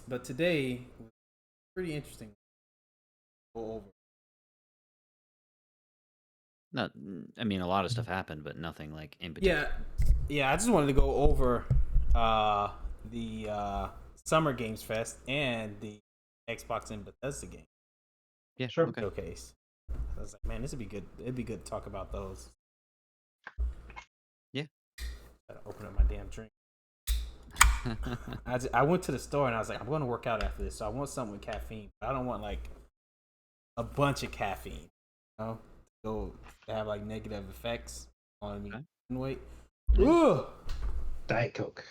but today was pretty interesting. Go over. Not, I mean, a lot of stuff happened, but nothing like in Yeah, particular. yeah. I just wanted to go over uh, the Summer Games Fest and the Xbox and Bethesda game Yeah. Sure. Okay. showcase. I was like, man, this would be good. It'd be good to talk about those. Yeah. Gotta open up my damn drink. I went to the store and I was like, I'm going to work out after this, so I want something with caffeine. But I don't want like a bunch of caffeine. You know, go have like negative effects on me. Okay. Wait. Yeah. Ugh. Diet Coke.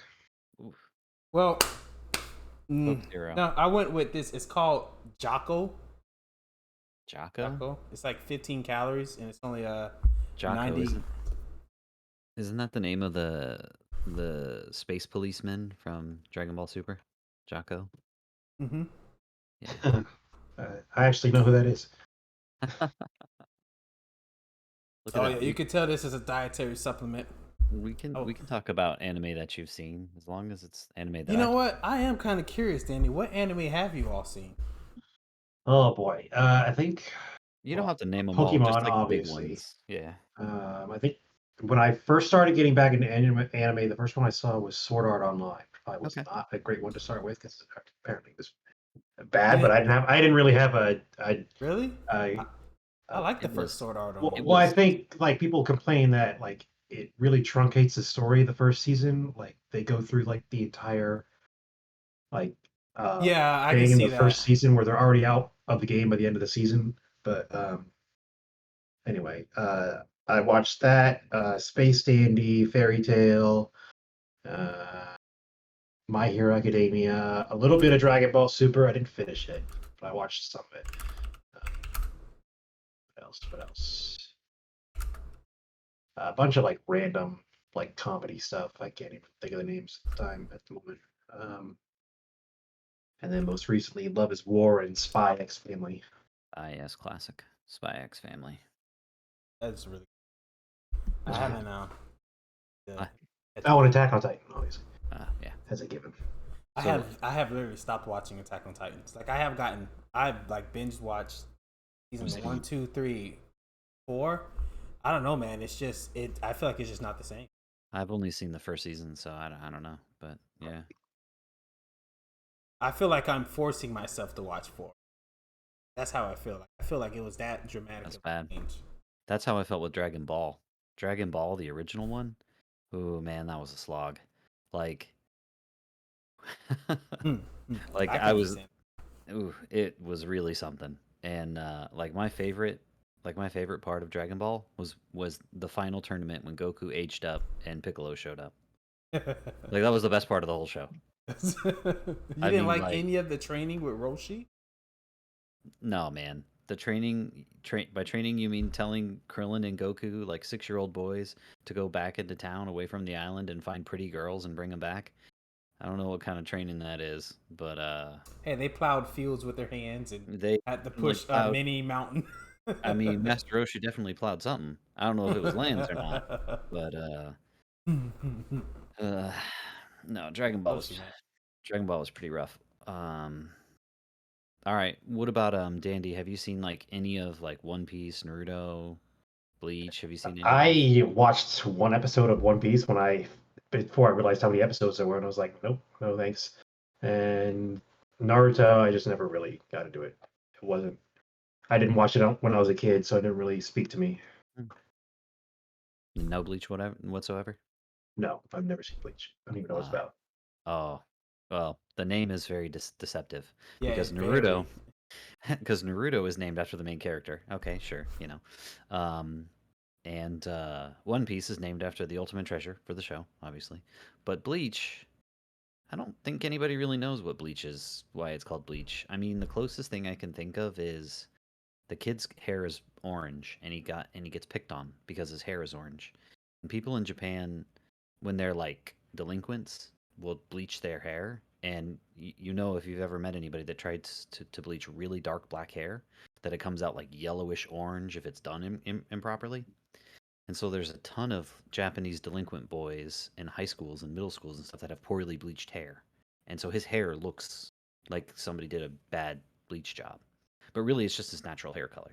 Oof. Well, Coke Zero. no, I went with this. It's called Jocko. Jocko? It's like 15 calories and it's only Jocko 90. isn't that the name of the space policeman from Dragon Ball Super? Jocko? Mm-hmm. Yeah. I actually know who that is. Look at Oh that. yeah, you could tell this is a dietary supplement. We can talk about anime that you've seen as long as it's anime that You know what? I am kind of curious, Danny. What anime have you all seen? Oh boy. I think You don't have to name them all, Pokemon, just like the big obviously. ones. Yeah. I think when I first started getting back into anime, the first one I saw was Sword Art Online. Probably was Okay. not a great one to start with because apparently it was bad. But I didn't really have Really? I I like the It first was- Sword Art well, Online. well, I think like people complain that like it really truncates the story the first season. Like they go through like the entire like Yeah, I can thing in see the first that. season where they're already out of the game by the end of the season. But anyway, I watched that, Space Dandy, Fairy Tale, My Hero Academia, a little bit of Dragon Ball Super. I didn't finish it, but I watched some of it. What else? What else? A bunch of like random like comedy stuff. I can't even think of the names at the time at the moment. And then most recently, Love is War and Spy X Family. yes, classic. Spy X Family. That's really. I haven't. I- Oh, and Attack on Titan, obviously, yeah. as a given. I have literally stopped watching Attack on Titans. Like I've like binge watched seasons 1, 2, 3, 4. I don't know, man. It's just I feel like it's just not the same. I've only seen the first season, so I don't know. But yeah. I feel like I'm forcing myself to watch 4. That's how I feel. Like I feel like it was that dramatic. That's of a bad. change. That's how I felt with Dragon Ball. Dragon Ball, the original one. Oh man, that was a slog. Like, like I was. understand. Ooh, it was really something. And like my favorite part of Dragon Ball was the final tournament when Goku aged up and Piccolo showed up. Like that was the best part of the whole show. You I didn't mean, like like- any of the training with Roshi? No, man. The by training you mean telling Krillin and Goku, like 6-year-old boys, to go back into town away from the island and find pretty girls and bring them back. I don't know what kind of training that is, but Hey, they plowed fields with their hands and they had to like, push a plowed. mini mountain. I mean, Master Roshi definitely plowed something. I don't know if it was lands or not, but no, Dragon Ball was Roshi, man. Dragon Ball was pretty rough. All right, what about Dandy? Have you seen like any of like One Piece, Naruto, Bleach? Have you seen any of those? I watched one episode of One Piece before I realized how many episodes there were, and I was like, nope, no thanks. And Naruto, I just never really got into it. I didn't watch it when I was a kid, so it didn't really speak to me. No Bleach, whatsoever. No, I've never seen Bleach. I don't even know what it's Ah. about. Oh, well, the name is very deceptive Yeah, because it's Naruto, because Naruto is named after the main character. Okay, sure, you know, and One Piece is named after the ultimate treasure for the show, obviously, but Bleach, I don't think anybody really knows what Bleach is, why it's called Bleach. I mean, the closest thing I can think of is the kid's hair is orange, and he gets picked on because his hair is orange. And people in Japan, when they're like delinquents, will bleach their hair. And you know, if you've ever met anybody that tried to bleach really dark black hair, that it comes out like yellowish orange if it's done improperly. And so there's a ton of Japanese delinquent boys in high schools and middle schools and stuff that have poorly bleached hair. And so his hair looks like somebody did a bad bleach job. But really, it's just his natural hair color.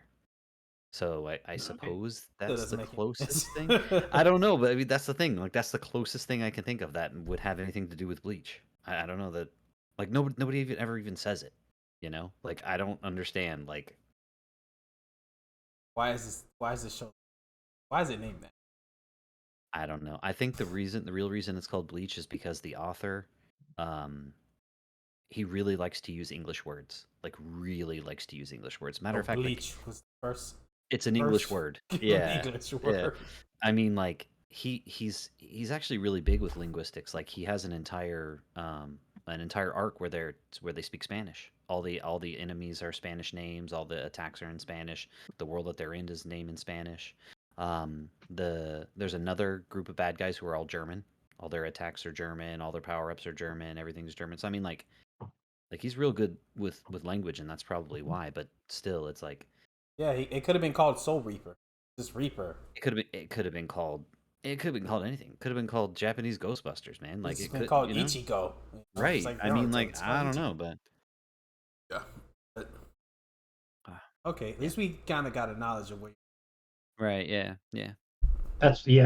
So I Okay. suppose Still that's doesn't the make any sense. closest thing. I don't know, but I mean that's the thing. Like that's the closest thing I can think of that would have anything to do with bleach. I don't know that. Like nobody even ever even says it. You know, like I don't understand. Like Why is this show? Why is it named that? I don't know. I think the real reason it's called bleach is because the author, um, he really likes to use English words. Like really likes to use English words. Matter Oh, of fact, like bleach was the first it's an English first word. Yeah, English yeah. word. I mean, like he's actually really big with linguistics. Like he has an entire arc where they speak Spanish. All the enemies are Spanish names. All the attacks are in Spanish. The world that they're in is named in Spanish. There's another group of bad guys who are all German. All their attacks are German. All their power ups are German. Everything's German. So I mean, like he's real good with language, and that's probably why. But still, it's like Yeah, it could have been called Soul Reaper. Just Reaper. it could have been called anything. It could have been called Japanese Ghostbusters, man. Like It's it been could, called Ichigo. It's right? like I mean, Naruto. like It's called I don't Ichigo. know, but Yeah. But, uh, okay, at yeah, least we kind of got a knowledge of where. right, yeah, yeah.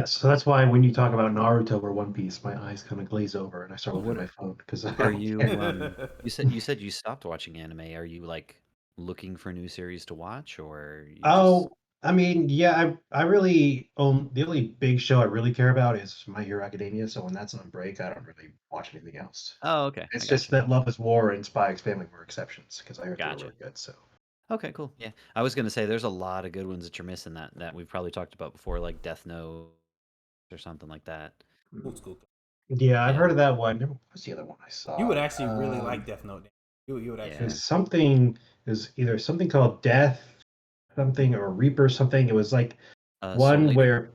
So that's why when you talk about Naruto or One Piece, my eyes kind of glaze over and I start Well, looking at what my phone because I are don't you? care. You said you stopped watching anime. Are you like looking for new series to watch, or you just? Oh, I mean, yeah, I really the only big show I really care about is My Hero Academia. So when that's on break, I don't really watch anything else. Oh, okay, I It's just gotcha, that Love Is War and Spy X Family were exceptions because I heard they were gotcha. really good. So Okay, cool. Yeah, I was gonna say there's a lot of good ones that you're missing that we've probably talked about before, like Death Note or something like that. Old school. yeah, I've Yeah, heard of that one. What's the other one I You would saw? actually really like Death Note. You would actually. yeah. There's something. There's either something called Death something or Reaper something. It was like Soul one Eater. where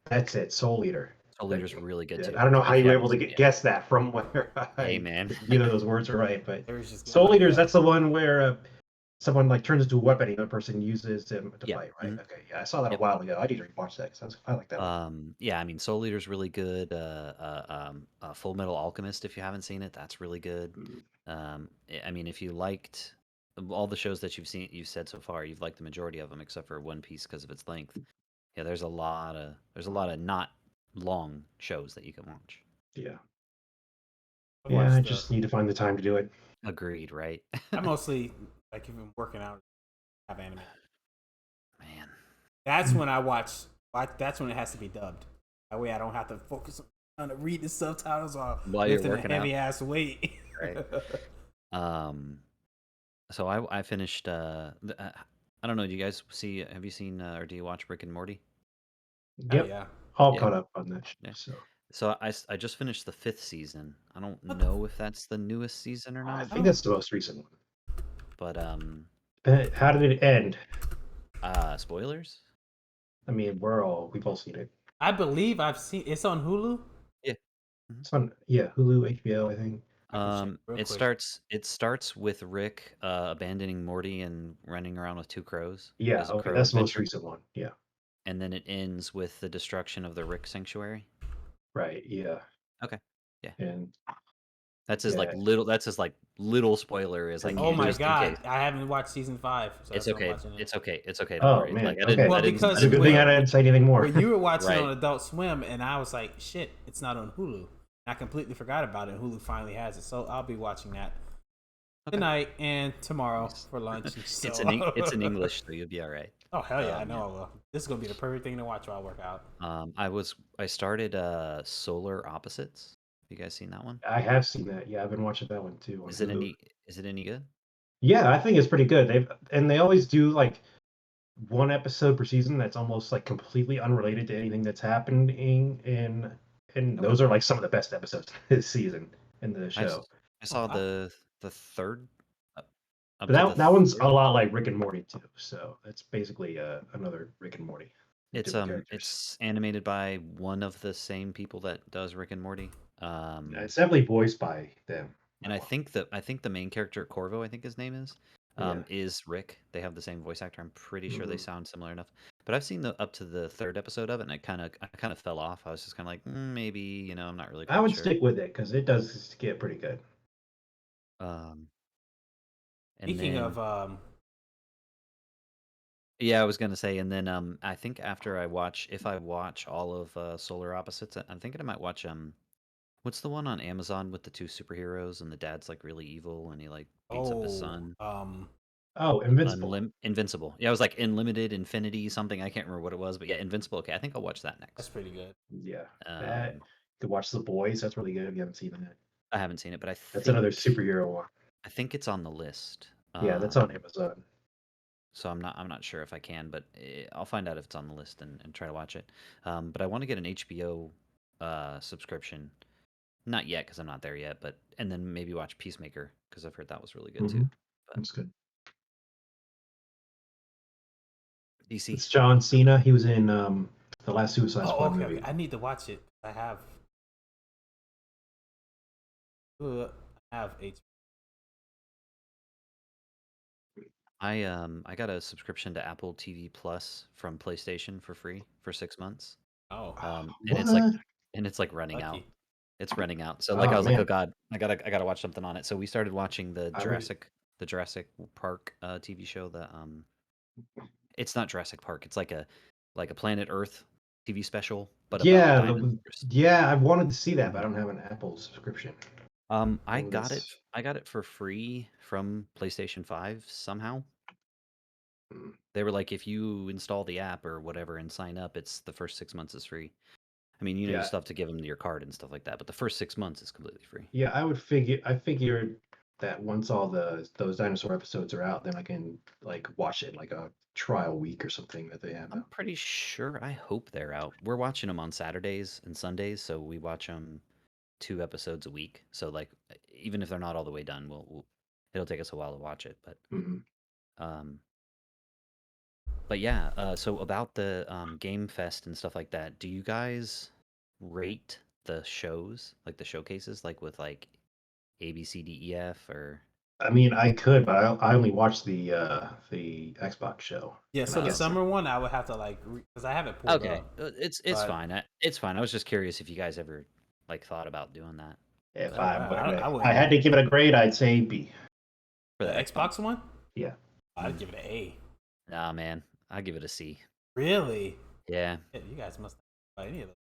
that's it, Soul Eater. Soul Eater's really good too. I don't know how If you you were haven't able to seen it yet. guess that from where Hey, man. either of those words are right, but There was just good. Soul Eaters, that's the one where someone like turns into a weapon and the other person uses them to Yep. fight, right? Mhm. Okay, yeah, I saw that a Yep. while ago. I need to rewatch that because I like that one. Yeah, I mean, Soul Eater's really good. Full Metal Alchemist, if you haven't seen it, that's really good. Mm. I mean, if you liked all the shows that you've said so far, you've liked the majority of them, except for One Piece because of its length. Yeah, there's a lot of not long shows that you can watch. Yeah, I yeah, I watched the. just need to find the time to do it. Agreed, right? I mostly like even working out have anime. Man, That's when I watch. That's when it has to be dubbed. That way I don't have to focus on to read the subtitles or while you're lifting a working out, heavy ass weight. right? Um, so I finished. I don't know. Do you guys see? Have you seen or do you watch Rick and Morty? Oh Yep, yeah. all Yeah, caught up on that. yeah. So So I just finished the fifth season. I don't What the? know if that's the newest season or I not, think that's the most recent one. but How did it end? spoilers. I mean, we've all seen it. I believe I've seen. It's on Hulu. Yeah. Mhm. It's on Hulu, HBO, I think. I can check real It quick. starts with Rick abandoning Morty and running around with two crows Yeah, as a okay, crow that's the most adventure, recent one. Yeah, and then it ends with the destruction of the Rick Sanctuary. right. Yeah, Okay. Yeah. and That's as like yeah, little. That's as like little spoiler as I thank Oh can, you. my just in god, case. I haven't watched season 5, so It's that's why I'm okay. watching it. It's okay. It's okay. Don't Oh worry. man, Like I didn't. okay. Well, I didn't. I because It's a didn't good thing I spoil didn't anything. say anything more. when you were watching it Right. on Adult Swim, and I was like, shit, it's not on Hulu. I completely forgot about it. Hulu finally has it, so I'll be watching that Okay. tonight and tomorrow Nice. for lunch. It's So, it's in English, so you'll be all right. oh hell yeah, I know Yeah. I will. This is gonna be the perfect thing to watch while I work out. I started Solar Opposites. Have you guys seen that one? I have seen that. Yeah, I've been watching that one too on Is it Hulu. any good? Yeah, I think it's pretty good. They always do like one episode per season that's almost like completely unrelated to anything that's happening and Okay. those are like some of the best episodes this season in the I, show. s- I Oh saw wow. the third up But to the that one's a third. lot like Rick and Morty too. So it's basically another Rick and Morty with different characters. It's animated by one of the same people that does Rick and Morty. It's definitely voiced by them. And I think the main character Corvo, I think his name Yeah. is Rick. They have the same voice actor. I'm pretty sure they Mhm. sound similar enough. But I've seen the up to the third episode of it, and I kind of fell off. I was just kind of like, maybe I'm not really I quite would sure. stick with it because it does get pretty good. Um, And Speaking then, of, yeah, I was gonna say, and then I think after if I watch all of Solar Opposites, I'm thinking I might watch what's the one on Amazon with the two superheroes and the dad's like really evil and he like beats up his oh, son? Oh, Invincible. Invincible. Yeah, I was like Unlimited Infinity something. I can't remember what it was, but yeah, Invincible. Okay, I think I'll watch that that's next. pretty good. Yeah, that Um, you could watch The Boys. That's really good if you haven't seen that. I haven't seen it, but That's another superhero one. I think it's on the list. Yeah, that's on Amazon. So I'm not sure if I can, but I'll find out if it's on the list and try to watch it. But I want to get an HBO subscription. Not yet because I'm not there yet, but and then maybe watch Peacemaker because I've heard that was really good too. But That's good. DC. It's John Cena. He was in the last Suicide Oh, Squad okay, movie. okay. I need to watch it. I have H. I got a subscription to Apple TV Plus from PlayStation for free for 6 months. Oh, And it's like running out. lucky. It's running out. So like I Oh was like, oh man, god, I gotta watch something on it. So we started watching the I would. Jurassic Park TV show. It's not Jurassic Park. It's like a Planet Earth TV special, but about Yeah, dinosaurs. yeah, I've wanted to see that, but I Mhm. don't have an Apple subscription. I Oh, got it. this. I got it for free from PlayStation 5 somehow. Hmm. They were like, if you install the app or whatever and sign up, it's the first 6 months is free. I mean, you Yeah, still have to give them your card and stuff like that, but the first 6 months is completely free. yeah, I would figure. I figured that once all those dinosaur episodes are out, then I can like watch it in like a trial week or something that they have I'm now. pretty sure. I hope they're out. We're watching them on Saturdays and Sundays, so we watch them 2 episodes a week. So like, even if they're not all the way done, it'll take us a while to watch it. Hmm. Um, but yeah. So about the Game Fest and stuff like that, do you guys rate the shows, like the showcases, like with like A, B, C, D, E, F, or? I mean, I could, but I only watched the Xbox show, Yeah, and so I the guess summer one I would have to like because I have it pulled Okay, up, it's but fine. It's fine. I was just curious if you guys ever like thought about doing that. if But no, I I wouldn't. had to give it a grade, I'd say B. for The the Xbox Xbox, one, Yeah. I'd give it an A. nah, man, I give it a C. Really? Yeah. Yeah, you guys must not buy any of those.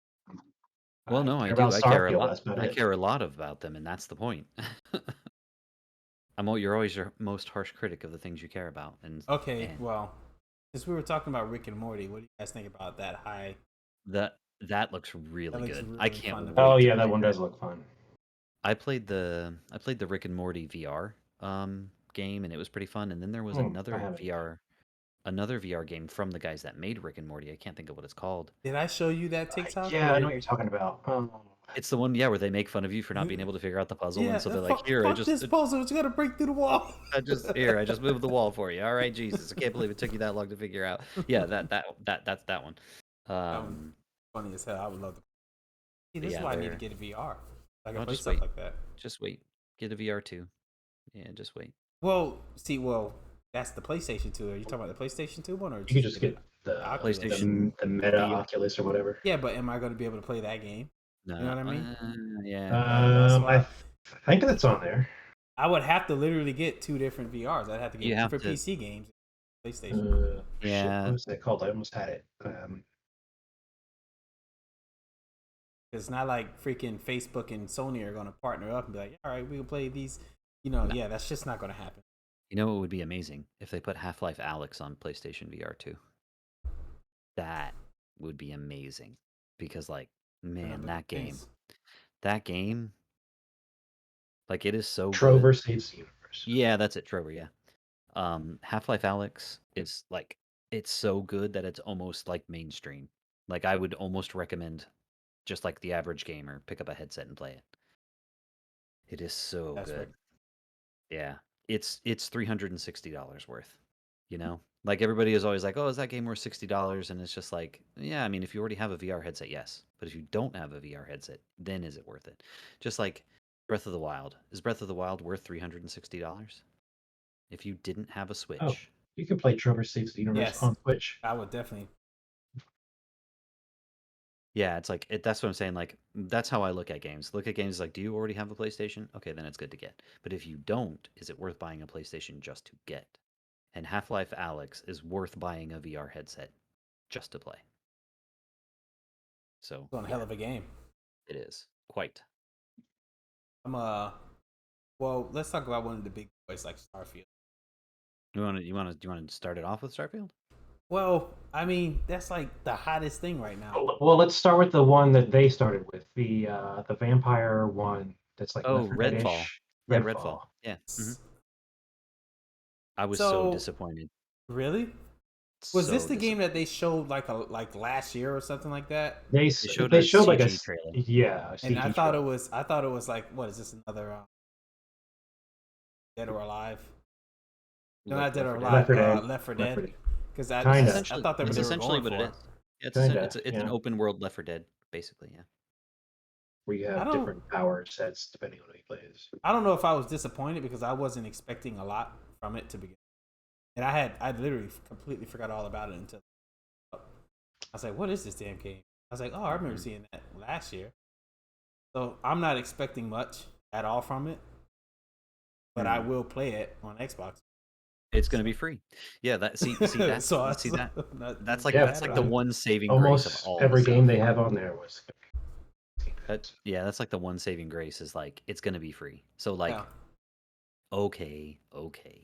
Well, I no, I Care do. about I care a Starfield, lot. that's about I it. care a lot about them, and that's the point. You're always your most harsh critic of the things you care about, and okay, man, well, since we were talking about Rick and Morty, what do you guys think about that high? that looks That really looks good. I really can't fun to Oh wait play. to yeah, that play one that. does look fun. I played the Rick and Morty VR game, and it was pretty fun. And then there was I haven't. another VR game from the guys that made Rick and Morty. I can't think of what it's called. Did I show you that TikTok Yeah, I know where? what you're talking about. Oh, It's the one, yeah, where they make fun of you for not being able to figure out the puzzle, and Yeah, so they're like, fuck, "Here, fuck this puzzle. It's gonna break through the wall. I just moved the wall for you. All right, Jesus, I can't believe it took you that long to figure out." Yeah, that's that one. That one's Um, funny as hell. I would love to. See, but this is yeah, why I need to they're. get a VR. I can Oh, play stuff like that. just wait, get a VR too. Yeah, just wait. Well, see, that's the PlayStation 2. Are you talking about the PlayStation 2 one or you could just just get get the the Oculus? the Meta VR. Oculus or whatever. Yeah, but am I going to be able to play that game? You know No, what I mean? yeah. That's I why think that's on there. I would have to literally get two different VRs. I'd have to get You one have for to. PC games, PlayStation. Shit, what Yeah, was that called? I almost had it. It's not like freaking Facebook and Sony are going to partner up and be like, all right, we can play these. no. Yeah, that's just not going to happen. You know what would be amazing if they put Half-Life Alyx on PlayStation VR 2. That would be amazing because, like, man, that game, like, it is so good. Trover saves the universe. Yeah, that's it, Trevor. Yeah. Half-Life Alyx is like it's so good that it's almost like mainstream. Like I would almost recommend just like the average gamer pick up a headset and play it. It is so That's right. good. Yeah. It's $360 worth. You know? Like everybody is always like, "Oh, is that game worth $60?" And it's just like, yeah, I mean, if you already have a VR headset, yes. But if you don't have a VR headset, then is it worth it? Just like Breath of the Wild. Is Breath of the Wild worth $360? If you didn't have a Oh, Switch. you can play Trover saves the universe Yes, on Twitch. I would definitely. Yeah, it's like that's what I'm saying. Like that's how I look at games. Look at games like, do you already have a PlayStation? Okay, then it's good to get. But if you don't, is it worth buying a PlayStation just to get? And Half-Life Alyx is worth buying a VR headset just to play. So It's one yeah, hell of a game. it is quite. I'm well, let's talk about one of the big boys like Starfield. You want to start it off with Starfield? Well, I mean, that's like the hottest thing right now. Well, let's start with the one that they started with, the vampire one that's like Oh, Left 4 Redfall. Dead-ish. Yeah, Redfall. Redfall. Yeah. I was so So, disappointed. really? Was this So the game that disappointed. they showed like last year or something like that? They showed They a showed like a CG trailer. yeah, a And CG trailer. I thought it was like, what is this, another Dead or Alive? No, Like not Dead Left or 4 Dead. Left Alive. 4 Dead. Left 4 Left 4 Dead. Dead. Because That's Kinda. I essentially thought that's they were essentially going what it for. is. Yeah, Kinda. it's an Yeah. open world Left 4 Dead, basically. Yeah. Where you I have don't different power sets depending on who you play as. I don't know if I was disappointed because I wasn't expecting a lot from it to begin. And I literally completely forgot all about it until I was like, what is this damn game? I was like, oh, I remember Mhm. seeing that last year. So I'm not expecting much at all from it, but I Hmm. will play it on Xbox. It's going to be free. Yeah, that see that So I see that not that's even like Yeah, mad that's like the about it. one saving grace of almost all the every game stuff. they have on there was. Yeah, that's like the one saving grace is like it's going to be free. So Yeah. like okay,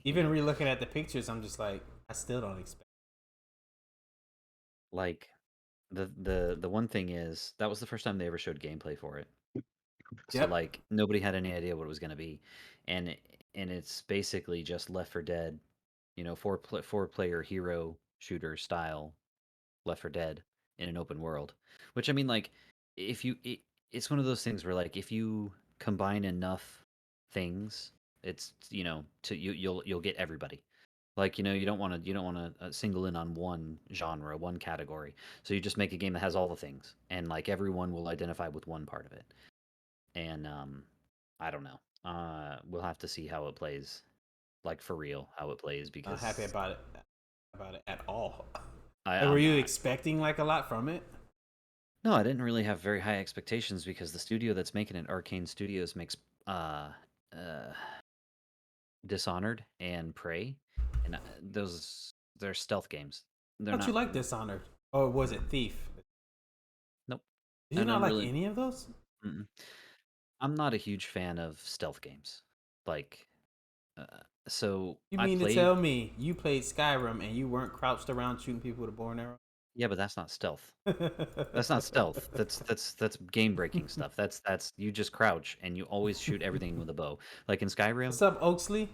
Even re-looking at the pictures, I'm just like, I still don't expect. like the one thing is that was the first time they ever showed gameplay for it. So Yep. like nobody had any idea what it was going to be, and it's basically just Left 4 Dead, four player hero shooter style Left 4 Dead in an open world. Which I mean, like, if you it's one of those things where like if you combine enough things, it's to you'll get everybody. Like you don't want to single in on one genre, one category. So you just make a game that has all the things, and like everyone will identify with one part of it. And I don't know. We'll have to see how it plays, like for real, how it plays Not happy because about it at all. Like, were I'm you not. expecting like a lot from it? No, I didn't really have very high expectations because the studio that's making it, Arcane Studios, makes uh, uh, Dishonored and Prey, and they're stealth games. They're Don't you not. like Dishonored? Or was it Thief? Nope. Did you I not don't like really. any of those? Mm-mm. I'm not a huge fan of stealth games. Like, uh, so You I mean to played. tell me you played Skyrim and you weren't crouched around shooting people with a bow and arrow? Yeah, but that's not stealth. That's not stealth. That's game breaking stuff. That's you just crouch and you always shoot everything with a bow. Like in Skyrim, What's up, Oaksley?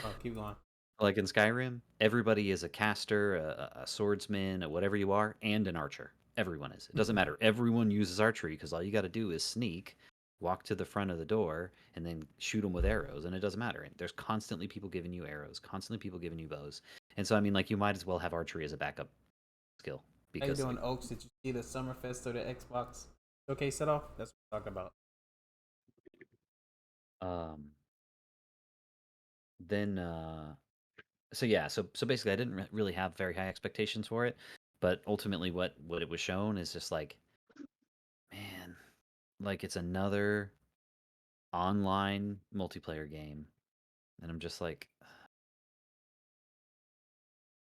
Oh, keep going. like in Skyrim, everybody is a caster, a swordsman, whatever you are, and an archer. Everyone is. It doesn't matter. Everyone uses archery because all you got to do is sneak, walk to the front of the door, and then shoot them with arrows, and it doesn't matter. There's constantly people giving you arrows, constantly people giving you bows, and so I mean, like you might as well have archery as a backup skill How you because doing, like Oaks? Did you see the Summerfest or the Xbox showcase set off? That's what we're talking about. um then so yeah, so basically I didn't really have very high expectations for it, but ultimately what it was shown is just like, man, like it's another online multiplayer game, and I'm just like,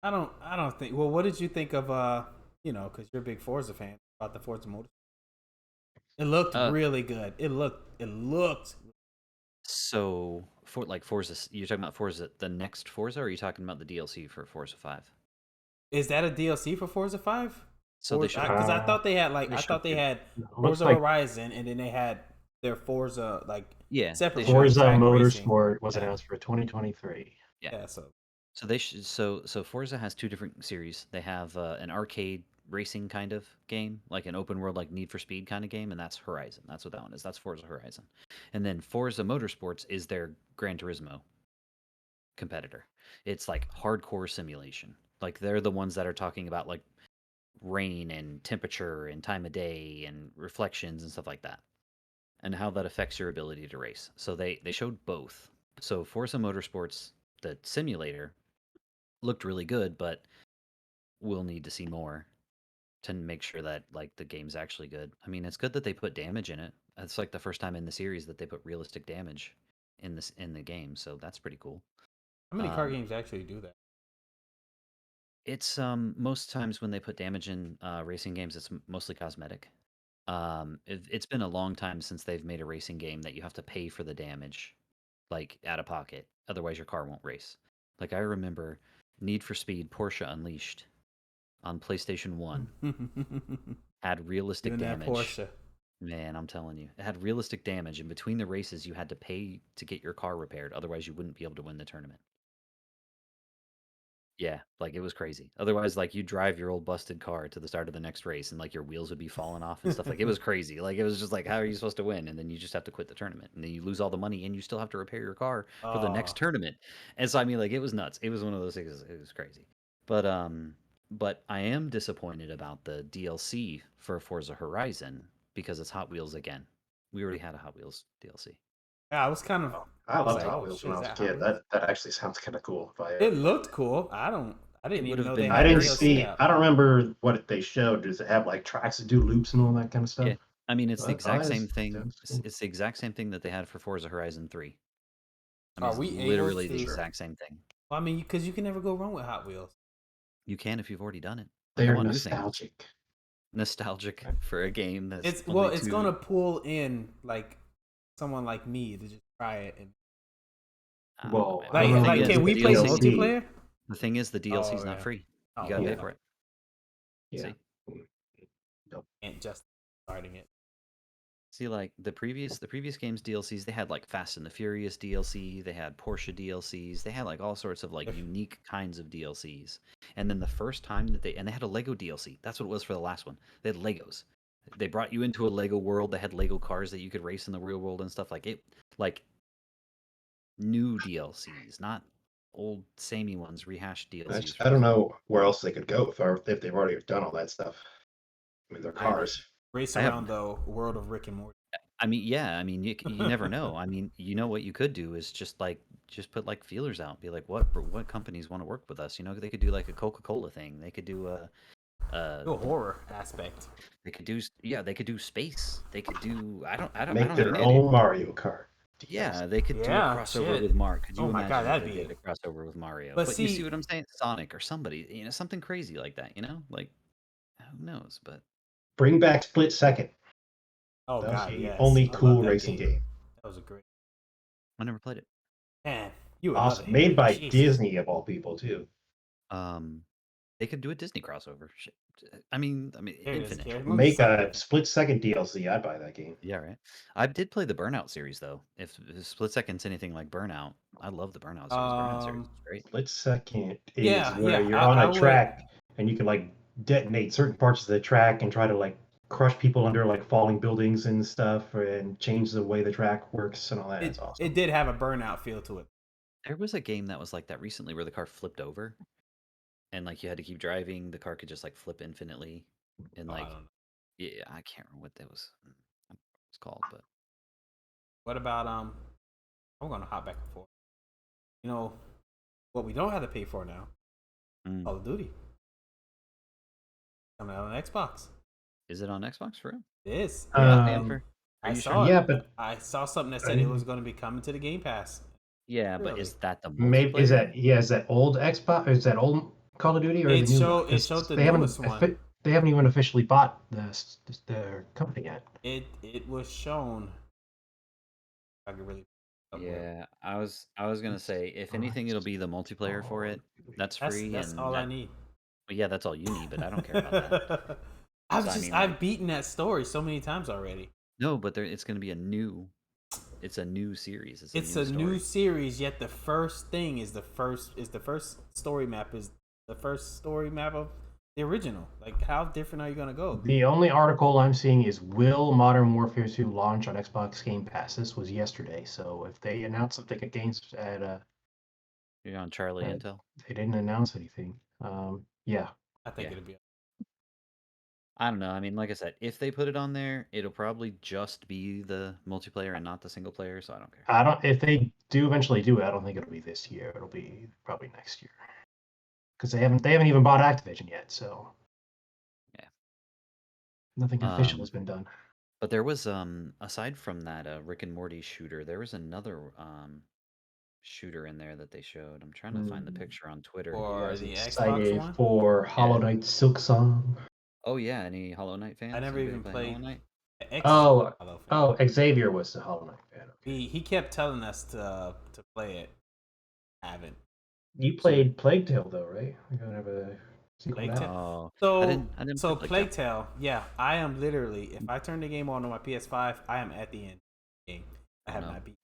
I don't think. Well, what did you think of because you're a big Forza fan about the Forza Motorsport? It looked uh really good. It looked. so for like Forza, you're talking about Forza, the next Forza, or are you talking about the DLC for Forza 5? Is that a DLC for Forza 5? So Or they showed because I Uh, thought they had they showed two. looks Forza like Horizon and then they had their Forza like Yeah, they separately showed like Forza track racing. Motorsport was Yeah, announced for 2023. yeah. yeah. So So so Forza has two different series. They have an arcade racing kind of game, like an open world like Need for Speed kind of game, and that's Horizon. That's what that one is. That's Forza Horizon. And then Forza Motorsports is their Gran Turismo competitor. It's like hardcore simulation. Like they're the ones that are talking about like rain and temperature and time of day and reflections and stuff like that, and how that affects your ability to race. So they showed both. So Forza Motorsports, the simulator, looked really good, but we'll need to see more. to make sure that like the game's actually good. I mean, it's good that they put damage in it. It's like the first time in the series that they put realistic damage in the game, so that's pretty cool. How many car Um, games actually do that? It's most times when they put damage in racing games, it's mostly cosmetic. It's been a long time since they've made a racing game that you have to pay for the damage, like out of pocket. Otherwise, your car won't race. Like I remember Need for Speed Porsche Unleashed on PlayStation 1 had realistic Even that damage. Porsche. Man, I'm telling you, it had realistic damage, and between the races, you had to pay to get your car repaired. Otherwise, you wouldn't be able to win the tournament. Yeah, like, it was crazy. Otherwise, like, you drive your old busted car to the start of the next race, and, like, your wheels would be falling off and stuff, like, it was crazy. Like, it was just like, how are you supposed to win? And then you just have to quit the tournament, and then you lose all the money, and you still have to repair your car for the next Oh, tournament. And so, I mean, like, it was nuts. It was one of those things, it was crazy. But I am disappointed about the DLC for Forza Horizon because it's Hot Wheels again. We already had a Hot Wheels DLC. yeah, I was kind of. I I was loved like, Hot oh Wheels shit, when I is was a that Hot kid. Wheels? That actually sounds kind of cool. If I It looked cool. I didn't It would even have know they been I had didn't great. DLC see. out. I don't remember what they showed. Does it have like tracks to do loops and all that kind of Yeah, stuff? I mean, it's the Oh, exact same thing. that's cool. It's the exact same thing that they had for Forza Horizon 3. I mean, Are it's we able literally the to? Sure. exact same thing. Well, I mean, because you can never go wrong with Hot Wheels. You can if you've already done it. Like, I They're want new things. nostalgic. Nostalgic for a game that's It's only it's two. gonna pull in like someone like me to just try it and I don't know, Well, man. I don't The know. thing like is, can the we play DLC. multiplayer? The thing is, the DLC is Oh not yeah. free. Oh You gotta pay Yeah. for it. Yeah. See, Nope. Can't just starting it. see, like the previous games DLCs, they had like Fast and the Furious DLC, they had Porsche DLCs, they had like all sorts of like If- unique kinds of DLCs. And then the first time that they had a Lego DLC. That's what it was for the last one. They had Legos. They brought you into a Lego world. They had Lego cars that you could race in the real world and stuff like it. Like new DLCs, not old samey ones, rehashed DLCs I from don't the know where else they could go if they've already done all that stuff. I mean, they're I agree. cars. Race I have around the world of Rick and Morty. I mean, yeah, I mean, you never know. I mean, you know what you could do is just put like feelers out, be like, what companies want to work with us? You know, they could do like a Coca-Cola thing. They could do The horror aspect. they could do they could do space. They could do I don't Make have their any idea. own Mario Kart. Yeah, they could do a Yeah, crossover shit. with Mark. Could you Oh my God, imagine if that'd they be. did a crossover with Mario? But But you see see, what I'm saying? Sonic or somebody, you know, something crazy like that. You know, like who knows? But Bring back Split Second. oh That was God, the yes, only I love cool that racing game. That was a great I never played it. man. You would love Awesome. it. Made by Jeez. Disney of all people too. They could do a Disney crossover. Shit. Here it is, Infinite. Gary. Make Something a different. Split Second DLC. I'd buy that game. Yeah, right. I did play the Burnout series though. If Split Second's anything like Burnout, I love the Burnout series. Burnout series is great. Split Second is Yeah, where yeah. you're on I a would. track and you can like detonate certain parts of the track and try to like crush people under like falling buildings and stuff and change the way the track works and all that. That's awesome. It did have a Burnout feel to it. There was a game that was like that recently where the car flipped over and like you had to keep driving. The car could just like flip infinitely, and Oh, I like don't know. yeah, I can't remember what that was. It's called, but What about I'm gonna hop back and forth. You know what we don't have to pay for now? Mm. Call of Duty. Coming out on Xbox. Is it on Xbox for real? It is. Are I you saw sure? it. Yeah, but I saw something that said it was going to be coming to the Game Pass. Yeah, but Really? is that the maybe multiplayer? is that old Xbox? Is that old Call of Duty or It the new one? showed 'Cause the they newest one. they haven't even officially bought their company yet. It was shown. I could really. Yeah, I was gonna say if anything, it'll be the multiplayer for it. That's free, That's and all I need. well, yeah, that's all you need. But I don't care about that. So, I mean, I've like, beaten that story so many times already. no, but it's gonna be a new. It's a new series. It's a a new new story. series, yet the first thing is the first story map is the first story map of the original. Like, how different are you gonna go? The only article I'm seeing is will Modern Warfare 2 launch on Xbox Game Pass? This was yesterday, so if they announce that they get games You're on Charlie Intel. they didn't announce anything. Yeah. I think Yeah. it'll be. I don't know. I mean, like I said, if they put it on there, it'll probably just be the multiplayer and not the single player. So I don't care. If they do eventually do it, I don't think it'll be this year. It'll be probably next year. Because they haven't even bought Activision yet, so Nothing official Um, has been done. but there was aside from that Rick and Morty shooter, there was another shooter in there that they showed. I'm trying to find the Mm. picture on Twitter. Are you For guys the Xbox excited one, for Hollow Yeah. Knight Silk Song? Oh yeah, any Hollow Knight fans? I never Anybody even play Hollow played Knight? the X. Oh, Halo fan. oh, Xavier was the Hollow Knight fan. Okay. He kept telling us to play it. I haven't. You played Plague Tale though, right? We're gonna have a sequel Plague now. Tale? Oh, I So didn't so play Plague Tale, yeah, I am literally, if I turn the game on my PS5, I am at the end of the game. I have no. not beat.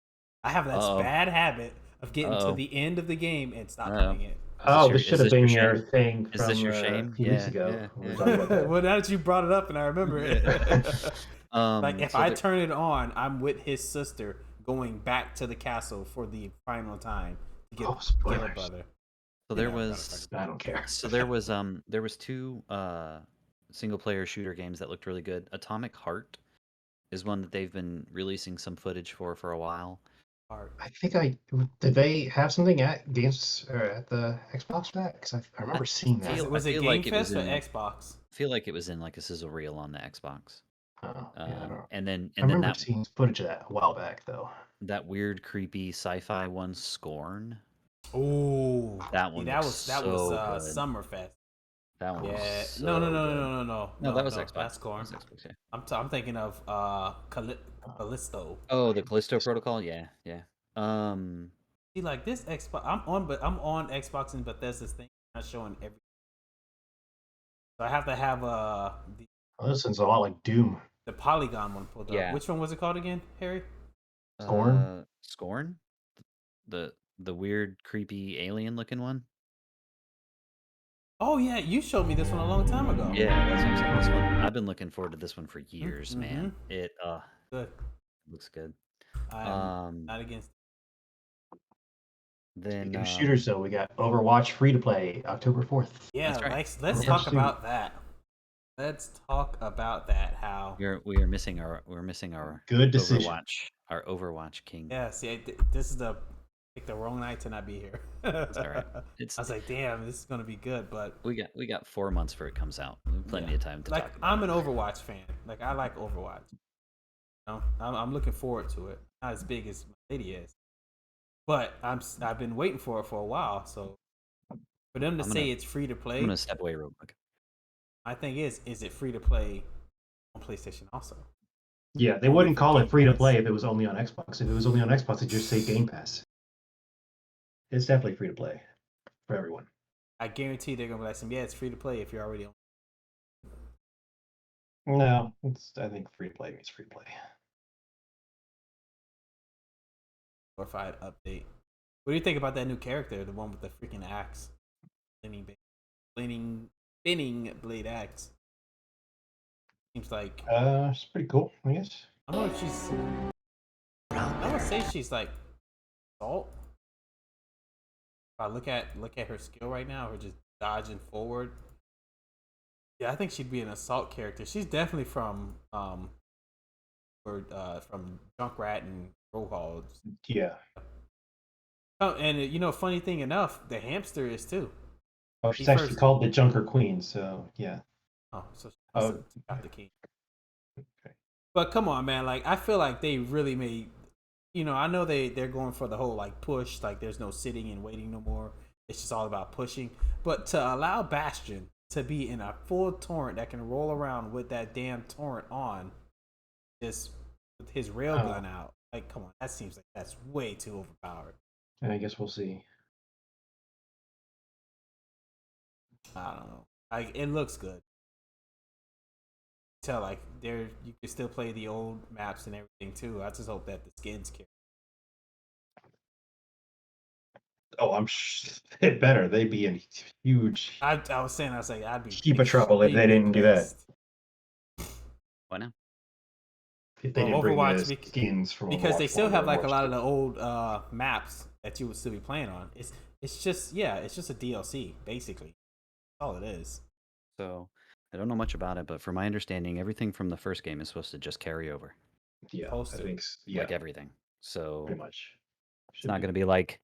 I have this Uh-oh. bad habit of getting to Uh-oh. the end of the game and stop Uh-oh. playing it. Oh, this Is should have this your been your shame? thing Is this from your a shame? few weeks ago. Yeah, when we were yeah. talking about that. Well, now that you brought it up and I remember it. Like if So I there- turn it on, I'm with his sister going back to the castle for the final time to get Oh, get her spoilers. brother. So there was I don't care. so there was two single player shooter games that looked really good. Atomic Heart is one that they've been releasing some footage for a while. Part. I think did they have something at games or at the Xbox for that? Because I remember seeing that. Was it feel Game like it was Fest or in like, Xbox? I feel like it was in like a sizzle reel on the Xbox. Oh, yeah, I don't know. And then I remember that seeing footage of that a while back though. that weird creepy sci-fi one, Scorn. Ooh, That one that looks was so good. Summerfest. That one Yeah, was so no, good. No, that was Xbox. That's Corn. That was Xbox, yeah. I'm thinking of Callisto. Oh, the Callisto Protocol. Yeah, yeah. See, like this Xbox, I'm on Xbox and Bethesda's thing, not showing every. So I have to have the This one's a lot like Doom. Polygon one pulled Yeah. up. Which one was it called again, Harry? Scorn? Scorn. The weird, creepy, alien-looking one. Oh yeah, you showed me this one a long time ago. Yeah, that's what I'm saying. This one, I've been looking forward to this one for years, man. It Good. looks good. I'm not against. Then Speaking of shooters, though, we got Overwatch free to play October 4th. Yeah, That's right. let's talk about that. Let's talk about that. How we are missing our Good decision. Our Overwatch king. Yeah, see, this is picked the wrong night to not be here. It's all right. I was like, damn, this is gonna be good, but we got 4 months for it comes out. Plenty of time to like talk about I'm an Overwatch fan. Like I like Overwatch. You know, I'm looking forward to it. Not as big as my lady is, but I've been waiting for it for a while. So for them to say it's free to play, I'm gonna step away real quick. my thing is it free to play on PlayStation also? Yeah, they wouldn't call it free to play if it was only on Xbox. If it was only on Xbox, it'd just say Game Pass. It's definitely free to play for everyone. I guarantee they're gonna be like, yeah, it's free to play if you're already on. No, I think free to play means free to play. Glorified update. What do you think about that new character, the one with the freaking axe, spinning blade axe? Seems like It's pretty cool, I guess. I don't know if she's. I would say she's like salt. If I look at her skill right now, her just dodging forward. Yeah, I think she'd be an assault character. She's definitely from Junkrat and Rohall. Yeah. Oh, and funny thing enough, the hamster is too. Oh, she's actually called the Junker Queen, so yeah. Oh, so she got the key. Okay. But come on, man! Like I feel like they really made. I know they're going for the whole like push, like there's no sitting and waiting no more. It's just all about pushing. But to allow Bastion to be in a full torrent that can roll around with that damn torrent on, just with his railgun out, like come on, that seems like that's way too overpowered. And I guess we'll see. I don't know. Like it looks good. Tell like you can still play the old maps and everything too. I just hope that the skins carry. Oh, it better. They'd be in huge. I was like I'd be heap of trouble if they didn't do that. Why now? If they didn't bring Overwatch the skins from because they still have like a lot of the the old maps that you would still be playing on. It's just a DLC basically. That's all it is. So I don't know much about it, but from my understanding, everything from the first game is supposed to just carry over. Yeah, I think like everything. So pretty much. It's not going to be like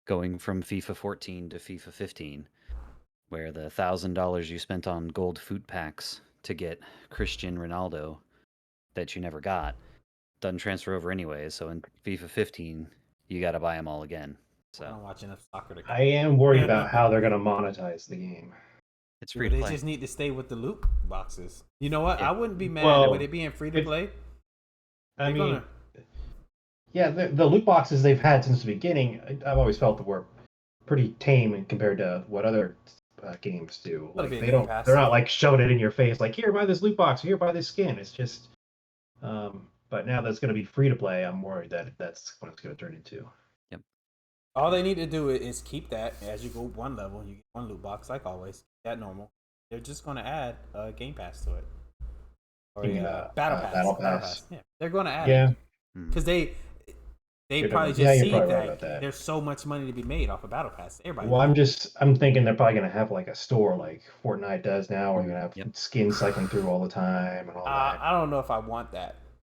going from FIFA 14 to FIFA 15, where the $1,000 you spent on gold food packs to get Cristiano Ronaldo that you never got doesn't transfer over anyways. So in FIFA 15, you got to buy them all again. I So don't watch enough soccer to. I am worried about how they're going to monetize the game. it's Yeah, free but to they play. just need to stay with the loot boxes. You know what? Yeah. I wouldn't be mad Well, with it being free to play. I They're mean, gonna- yeah, the loot boxes they've had since the beginning, I've always felt that were pretty tame compared to what other games do. Gotta Like be a they Game don't, Pass. they're not like shoving it in your face, like here buy this loot box, here buy this skin. It's just, but now that's going to be free to play. I'm worried that that's what it's going to turn into. All they need to do is keep that as you go one level, you get one loot box like always. Keep that normal. They're just gonna add a Game Pass to it. Or You mean, Battle Pass. Battle Battle Pass. Pass. Yeah, they're gonna add Yeah, it because they You're probably probably- yeah, just you're see probably right that, about that. there's so much money to be made off of Battle Pass. Everybody. well, I'm thinking they're probably going to have like a store like Fortnite does now, where you're going to have Yep. skins cycling through all the time and all that. I don't know if I want that.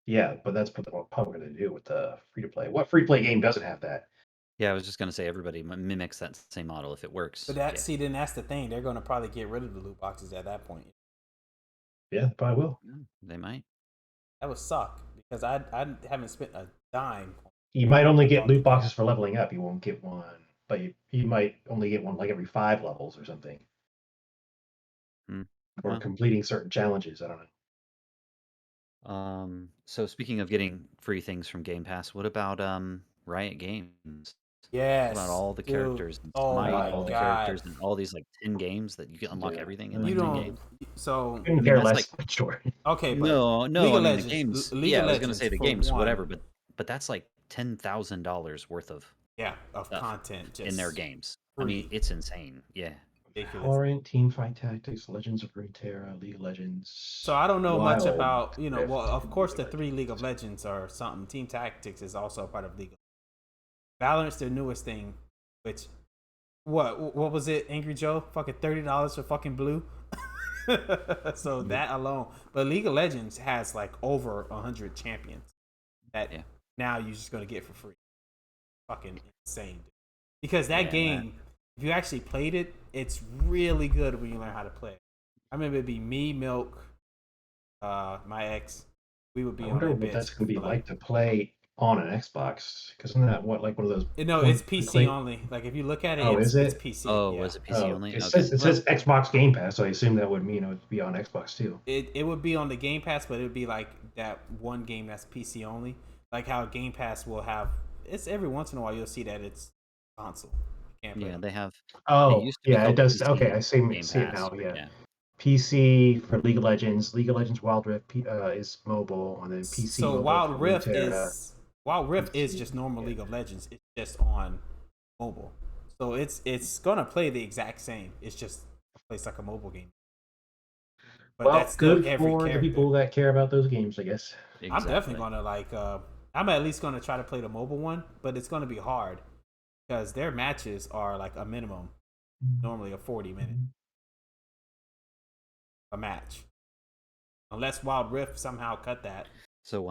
Yeah, but that's what they're probably going to do with the free to play. What free to play game doesn't have that? Yeah, I was just gonna say everybody mimics that same model if it works. But then that's the thing. They're gonna probably get rid of the loot boxes at that point. Yeah, probably will. Yeah, they might. That would suck because I haven't spent a dime. You might only get loot boxes for leveling up. You won't get one, but you might only get one like every 5 levels or something, or Well. completing certain challenges. I don't know. So speaking of getting free things from Game Pass, what about Riot Games? Yes. What about all the dude. characters and Oh Smite, my all the God. characters and all these like 10 games that you can unlock Yeah. everything in You like You 10 don't. games? So Couldn't care that's less. Sure. okay, but No, League I of mean Legends, the games. League Yeah, of I was gonna Legends say the for games, one, whatever, but that's like $10,000 worth of yeah, of stuff content just in their games. I free. mean, it's insane. Yeah. Ridiculous. Valorant, Teamfight Tactics, Legends of Runeterra, League of Legends. So I don't know much Wild about Rift, well, of course the League of 3 League of Legends are something. Team Tactics is also a part of League of Valorant's their newest thing, which what was it, Angry Joe? Fucking $30 for fucking blue. So that alone. But League of Legends has like over 100 champions that now you're just gonna get for free. Fucking insane. Dude. Because that game, if you actually played it, it's really good when you learn how to play. I remember it'd be me, Milk, my ex. We would be I on wonder that what bitch that's going to be for, like to play on an Xbox. Because isn't that what like one of those? No, it's PC only. Like if you look at it, Oh, it's, is it? it's PC. Oh, yeah. was it PC only? It Okay. says Xbox Game Pass, so I assume that would mean it would be on Xbox too. It would be on the Game Pass, but it would be like that one game that's PC only. Like how Game Pass will have. It's every once in a while you'll see that it's console. You can't play Yeah, it. they have. Oh, used to be yeah, it called does. PC Okay, I see Game it Pass, now. but Yeah. PC for League of Legends. League of Legends Wild Rift is mobile, and then PC. So mobile Wild for Rift Runeterra. is just normal League of Legends. It's just on mobile. So it's gonna play the exact same. It's just plays like a mobile game. But Well, that's still good every for the character. people that care about those games, I guess. Exactly. I'm definitely gonna like. I'm at least gonna try to play the mobile one, but it's gonna be hard because their matches are like a minimum, normally a 40-minute a match, unless Wild Rift somehow cut that. So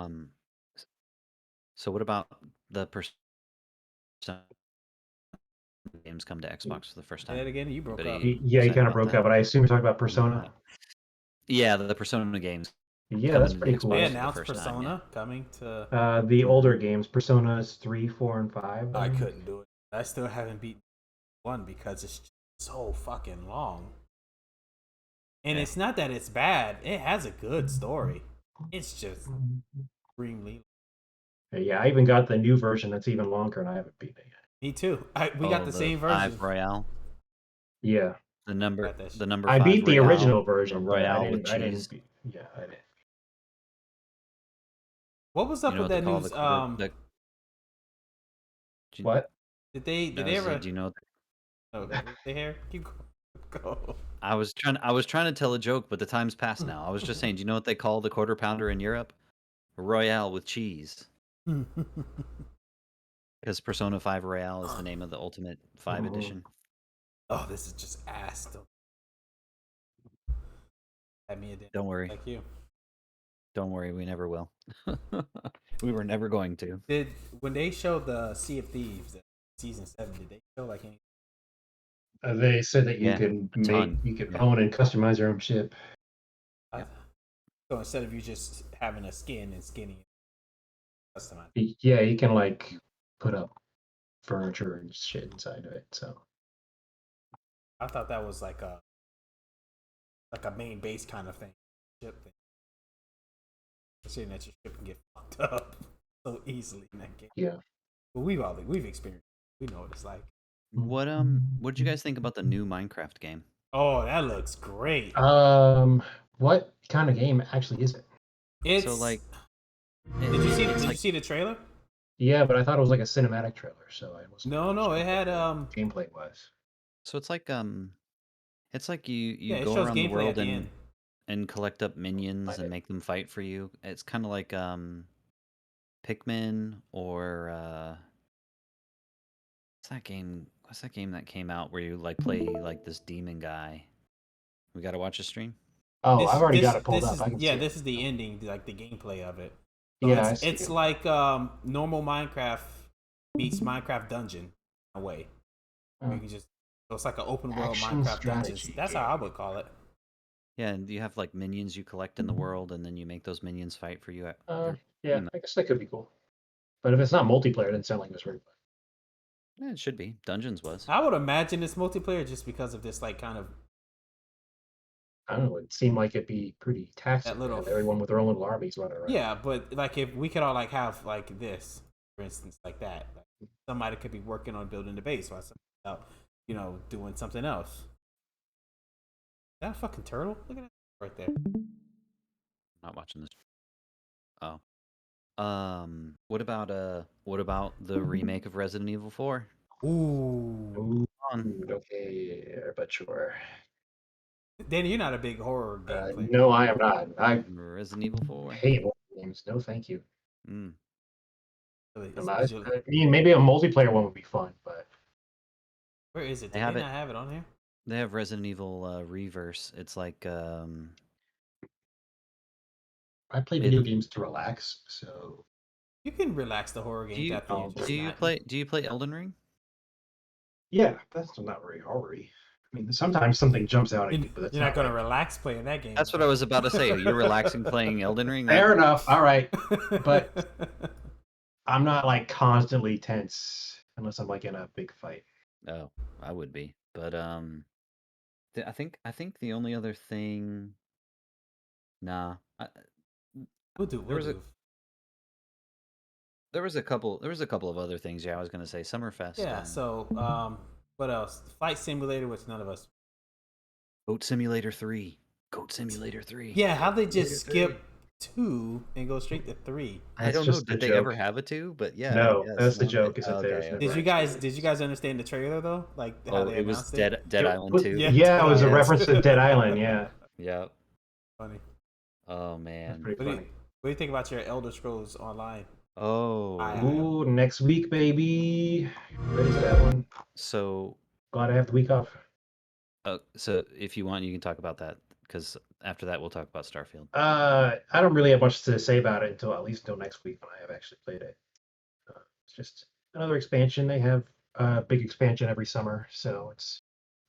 so what about the games come to Xbox for the first Say that time? again. You broke up. Anybody Yeah, he excited kind of about broke that? up, but I assume you're talking about Persona. Yeah, the Persona games. Yeah, that's coming to pretty Xbox cool. They for the announced first time, Persona coming to. The older games, Personas 3, 4, and 5. I couldn't do it. I still haven't beaten one because it's so fucking long. And it's not that it's bad. It has a good story. It's just extremely. Yeah, I even got the new version that's even longer, and I haven't beaten it yet. Me too. We got the same version. 5 Royale. Yeah, The number Got that shit. 5 I beat the Royale, original version, but Royale I with didn't. cheese. Yeah, I didn't. What was up You know with what that they call news? What? Did they ever? Do you know? Oh, did they hear? Keep go. I was trying to tell a joke, but the time's passed now. I was just saying, do you know what they call the quarter pounder in Europe? Royale with cheese. Because Persona 5 Royale is the name of the Ultimate 5 Oh. edition. Oh, this is just ass. Had me a day. Don't worry. Like you. Don't worry, we never will. We were never going to. When they showed the Sea of Thieves season 7, did they show like any? They said that you Yeah, can a ton. own and customize your own ship. I- so instead of you just having a skin and skinny, customize. Yeah, you can like put up furniture and shit inside of it. So I thought that was like a main base kind of thing, ship thing. Considering that your ship can get fucked up so easily in that game. yeah. But we've experienced. We know what it's like. What did you guys think about the new Minecraft game? Oh, that looks great. What kind of game actually is it? It's So like, did you see it's did you like see the trailer? Yeah, but I thought it was like a cinematic trailer, so I wasn't No, really no, sure it had what the gameplay was. so it's like you yeah, it go shows around the gameplay at world the end. and collect up minions Find and it. make them fight for you. It's kind of like Pikmin or what's that game? What's that game that came out where you like play like this demon guy? We got to watch a stream. Oh, This I've already this got it pulled this up. is I can yeah, see it. this is the ending, like the gameplay of it. So Yeah, I see it's it. like normal Minecraft meets Minecraft Dungeon in a way. Where you can just so it's like an open world Action Minecraft dungeons. strategy That's how I would call it. Yeah, and you have like minions you collect in the world, and then you make those minions fight for you. Yeah, I guess that could be cool. But if it's not multiplayer, it doesn't sound like it's very fun. Yeah, it should be. Dungeons was. I would imagine it's multiplayer just because of this like kind of I don't know. It seemed like it'd be pretty taxing. that little Everyone with their own little armies running around. yeah, but like if we could all like have like this, for instance, like that. Like, somebody could be working on building the base while somebody else, doing something else. Is that a fucking turtle? Look at that right there. I'm not watching this. Oh. What about the remake of Resident Evil 4? Ooh. Ooh, On. okay, but sure. Danny, you're not a big horror game player. No, I am not. I Resident Evil 4. hate horror games. No, thank you. Mm. Really, I mean, maybe a multiplayer one would be fun, but where is it? They Did have they it. not have it on here? They have Resident Evil Reverse. It's like I play video games to relax. So You can relax the horror games after you just do you play Elden Ring? yeah, that's not very horror-y. I mean, sometimes something jumps out at you, but that's You're not gonna like... relax playing that game. That's what I was about to say. You're relaxing playing Elden Ring. Fair enough. All right, but I'm not like constantly tense unless I'm like in a big fight. Oh, I would be, but I think the only other thing. Nah, we'll do. There was a couple of other things. Yeah, I was gonna say Summerfest. Yeah. So, what else? Flight Simulator, which none of us. Goat Simulator 3. Goat Simulator 3. Yeah, how they just skip 2 and go straight to 3? I don't know. Did they ever have a 2? But yeah. No, yes, that's the no, joke. Is that there's okay. no Did you guys understand the trailer though? Like how they it was announced it? Dead Island 2. Yeah, it was a Yes. reference to Dead Island. Yeah. Yep. Funny. Oh man. Pretty What do, you, funny. what do you think about your Elder Scrolls Online? Oh. Ooh, next week, baby. Ready for that one? So. Glad I have the week off. So if you want, you can talk about that because after that we'll talk about Starfield. I don't really have much to say about it until next week when I have actually played it. It's just another expansion. They have a big expansion every summer, so it's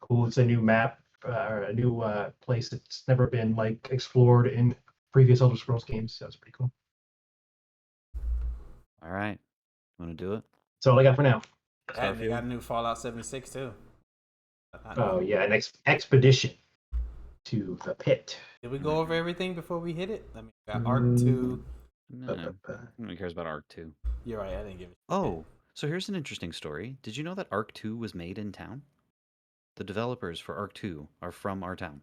cool. It's a new map, or a new place that's never been like explored in previous Elder Scrolls games. So it's pretty cool. All right, want to do it? That's all I got for now. They got a new Fallout 76 too. Oh yeah, an expedition to the pit. Did we go over everything before we hit it? I mean, we got Arc 2. No, nobody cares about Arc 2. You're right. I didn't give it. Oh, so here's an interesting story. Did you know that Arc 2 was made in town? The developers for Arc 2 are from our town.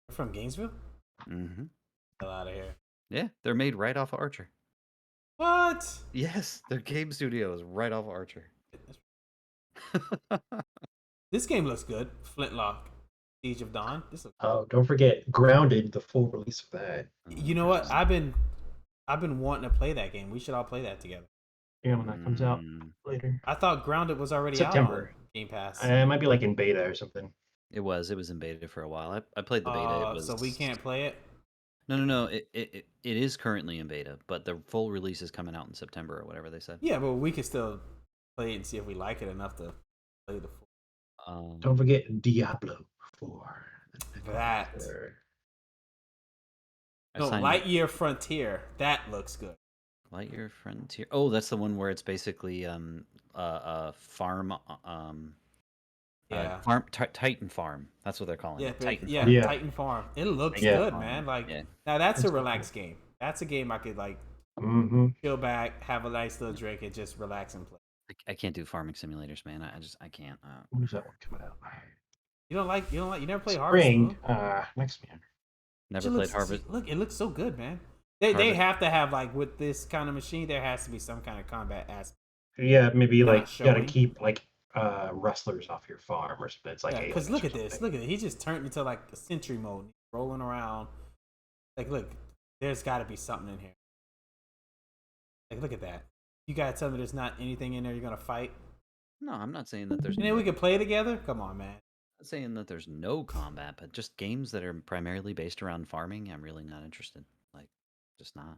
They're from Gainesville? Mm-hmm. Hell out of here. Yeah, they're made right off of Archer. What? Yes, their game studio is right off of Archer. This game looks good. Flintlock, Siege of Dawn. Oh, don't forget Grounded, the full release of that. You know what? I've been wanting to play that game. We should all play that together. Yeah, when that comes out later. I thought Grounded was already September. out on Game Pass. It might be like in beta or something. It was in beta for a while. I played the beta. So we can't play it? No. It is currently in beta, but the full release is coming out in September or whatever they said. Yeah, but we can still play it and see if we like it enough to play the full. Don't forget Diablo 4. That No, signed up. Lightyear Frontier. That looks good. Lightyear Frontier. Oh, that's the one where it's basically farm Yeah. Titan Farm. That's what they're calling Yeah, it. Titan yeah, Farm. Yeah. Titan Farm. It looks Yeah. good, man. Like Yeah. now that's a That's relaxed game. That's a game I could like Mm-hmm. chill back, have a nice little drink, and just relax and play. I can't do farming simulators, man. I can't. When's that one coming out? You never played Harvest Spring. Moon? Next year. Never played Harvest. Look, it looks so good, man. They Harvest. have to have like with this kind of machine, there has to be some kind of combat aspect. Yeah, maybe Not like you gotta showing. keep like rustlers off your farm or something. It's like Yeah, because aliens look or at this. something. Look at it. He just turned into like a sentry mode, rolling around. Like, look, there's got to be something in here. Like, look at that. You gotta tell me there's not anything in there you're gonna fight. No, I'm not saying that there's. And then we can play together. Come on, man. I'm not saying that there's no combat, but just games that are primarily based around farming, I'm really not interested. Like, just not.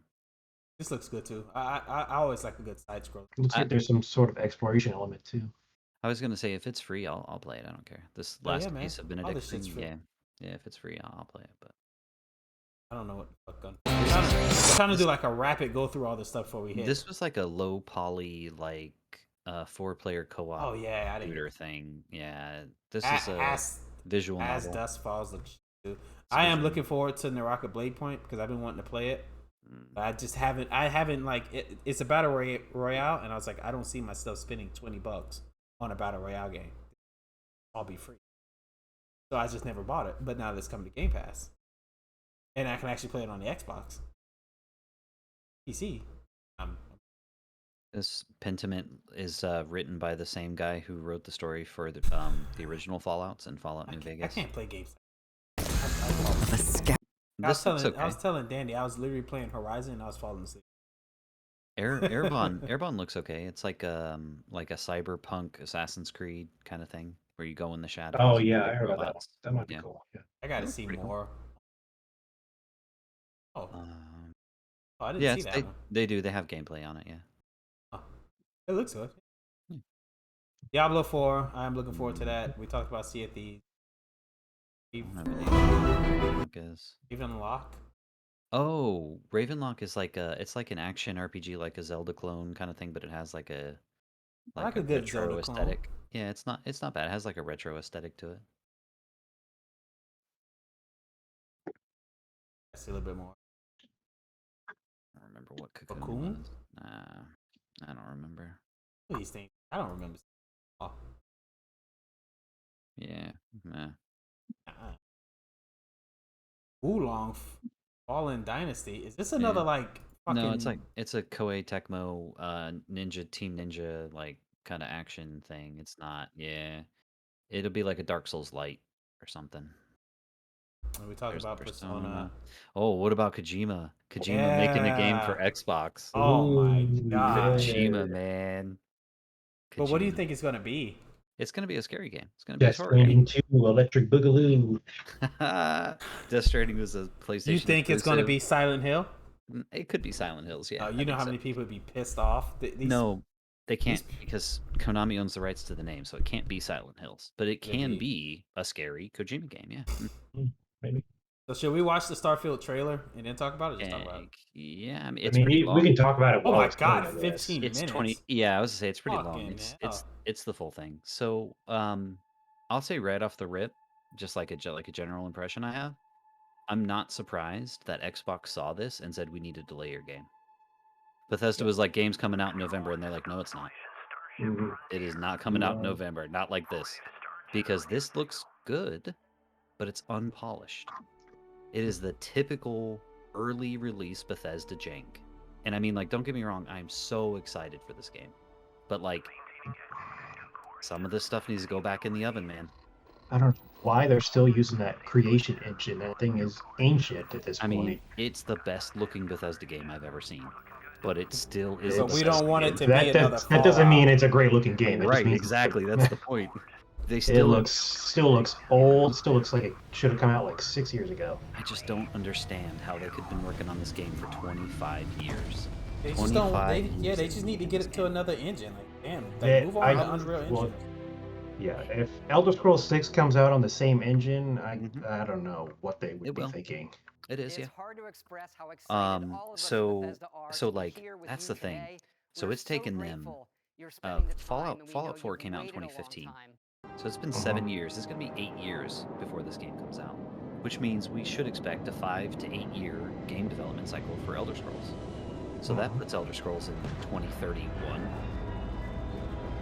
This looks good too. I always like a good side scroll. Looks like there's some sort of exploration element too. I was gonna say if it's free, I'll play it. I don't care. This Oh, yeah, last man. piece of All Benedict this shit's thing, free. yeah, if it's free, I'll play it. But I don't know what the fuck gun. I'm trying to do like a rapid go through all this stuff before we hit. this was like a low poly, like 4-player co-op Oh yeah, I didn't. shooter thing. Yeah, this is a As visual as novel. Dust Falls looks too. It's I am visual. looking forward to Naraka Blade Point because I've been wanting to play it. But I just haven't. I haven't like it's a battle royale, and I was like, I don't see myself spending $20 on a battle royale game. I'll be free. So I just never bought it. But now it's coming to Game Pass, and I can actually play it on the Xbox, PC. This Pentiment is written by the same guy who wrote the story for the original Fallouts and Fallout New I Vegas. can't play games. This looks okay. I was telling Dandy, I was literally playing Horizon, and I was falling asleep. Airborne looks okay. It's like a cyberpunk Assassin's Creed kind of thing where you go in the shadows. Oh and yeah, fight I heard about that one. robots. That might be Yeah. cool. Yeah. I got to That's see pretty cool. more. Oh, I didn't Yeah, see that one. they do. They have gameplay on it. Yeah. Oh, it looks good. Hmm. Diablo 4. I am looking forward to that. We talked about Sea of Thieves. I don't know what Ravenlock is. Even Lock. Oh, Ravenlock is it's like an action RPG, like a Zelda clone kind of thing, but it has like a I like a good retro Zelda clone. aesthetic. Yeah, it's not bad. It has like a retro aesthetic to it. I see a little bit more. I don't remember what Cocoon Cocoon? was. Nah, I don't remember. What are these things? I don't remember. Oh, Yeah, nah. Oolong Fallen Dynasty. Is this another like fucking? No, it's a Koei Tecmo Ninja Team Ninja like kind of action thing. It's not. Yeah, it'll be like a Dark Souls light or something. When we talk There's about Persona. Oh, what about Kojima? Kojima making a game for Yeah. Xbox. Oh my Ooh, god. Kojima, man. But what do you Kojima. think it's gonna be? It's gonna be a scary game. It's gonna be a Death horror game. Stranding 2, Electric Boogaloo. Death Stranding was a PlayStation. You think it's gonna exclusive. be Silent Hill? It could be Silent Hills, yeah. You know how many people would be pissed off? No, they can't because Konami owns the rights to the name, so it can't be Silent Hills. But it can Maybe. be a scary Kojima game, yeah. Maybe. So should we watch the Starfield trailer and then talk about it? Just talk about it. Yeah, I mean I it's mean, pretty long. we can talk about it. Oh while my it's playing, god, I guess. 15 It's minutes. 20. Yeah, I was to say it's pretty long. Fucking It's the full thing. So I'll say right off the rip, just like a general impression I have, I'm not surprised that Xbox saw this and said we need to delay your game. Bethesda was like, game's coming out in November, and they're like, no, it's not. Mhm. It is not coming out in November. Not like this, because this looks good, but it's unpolished. It is the typical early release Bethesda jank. And I mean, like, don't get me wrong, I'm so excited for this game. But, like, some of this stuff needs to go back in the oven, man. I don't know why they're still using that creation engine. That thing is ancient at this I point. mean, it's the best looking Bethesda game I've ever seen. But it still is. So a we Bethesda don't want it game. to be another that doesn't Fallout. mean it's a great looking game. That just Right, means exactly. That's the point. They It still still looks old. Still looks like it should have come out like 6 years ago. I just don't understand how they could have been working on this game for 25 years. They just don't. They just need to get it to another engine. Like, damn, Yeah, move on to Unreal Engine. well, Yeah, if Elder Scrolls 6 comes out on the same engine, I don't know what they would be will. thinking. It is, yeah. It's hard to express how excited all of us at So Bethesda are so to be like here with that's you the thing. today. So We're it's so taken them grateful you're spending the time, and we know Fallout 4 you've came out in waited a long 2015. time. So it's been Uh-huh. 7 years. It's going to be 8 years before this game comes out, which means we should expect a 5 to 8 year game development cycle for Elder Scrolls. So that Uh-huh. puts Elder Scrolls in 2031.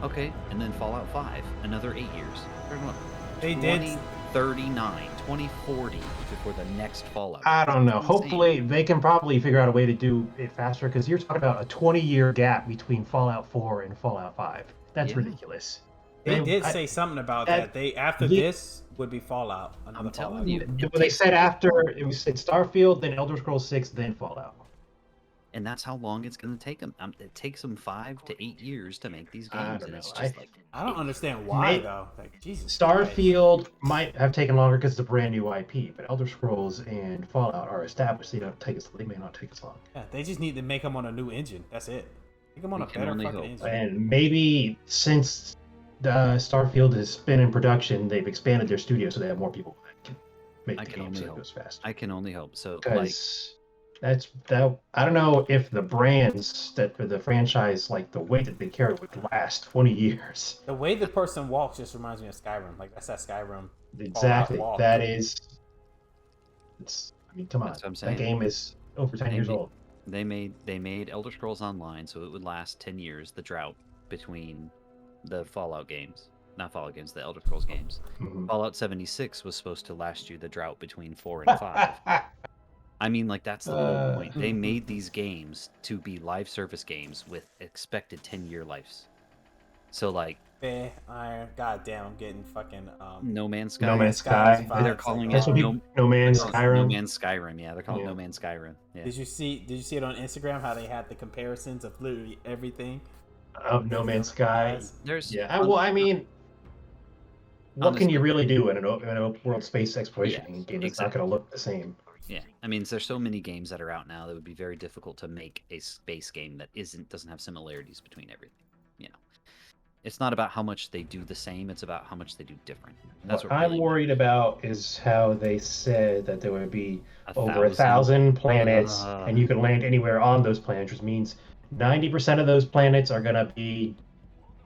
Okay, and then Fallout 5, another 8 years. They did. 2039, 2040 before the next Fallout. I don't know. That's insane. Hopefully, they can probably figure out a way to do it faster, because you're talking about a 20-year gap between Fallout 4 and Fallout 5. That's Yeah. ridiculous. They did say something about that. They after this would be Fallout. I'm telling Fallout. you. When they said after, it was Starfield, then Elder Scrolls 6, then Fallout. And that's how long it's going to take them. It takes them 5 to 8 years to make these I games, don't and it's know. just like I don't understand why May- though. Like Jesus. Christ. Starfield might have taken longer because it's a brand new IP, but Elder Scrolls and Fallout are established. They may not take as long. Yeah, they just need to make them on a new engine. That's it. Make them on We a can better only fucking hope. engine. And maybe since Starfield has been in production, they've expanded their studio so they have more people that can make I the can game only so it hope. goes fast. I can only hope. So, like, Because I don't know if the brands that for the franchise, like the weight that they carry, would last 20 years. The way the person walks just reminds me of Skyrim. Like that's that Skyrim. Exactly. walk. That is. It's. I mean, come on. That's what I'm That saying. game is over 10 years old. they made Elder Scrolls Online so it would last 10 years, the drought between the Fallout games. Not Fallout games, the Elder Scrolls games. Mhm. Fallout 76 was supposed to last you the drought between 4 and 5. I mean, like, that's the whole point. They made these games to be live service games with expected 10-year lives. So, like, Goddamn, I'm getting fucking No Man's Sky. No Man's Sky. They're calling This it will be No Man's No Skyrim. Man's Skyrim. Yeah, they're calling it Yeah. No Man's Skyrim. Yeah. Did you see it on Instagram how they had the comparisons of literally everything? Of No Man's Sky. There's Well, I mean, what can you honestly- really do in an open world space exploration Yeah, game that's not going to look the same? Yeah, I mean, there's so many games that are out now that would be very difficult to make a space game that doesn't have similarities between everything. You know, it's not about how much they do the same; it's about how much they do different. That's What what I'm really worried about is how they said that there would be over 1,000. 1,000 planets, and you can land anywhere on those planets, which means 90% of those planets are going to be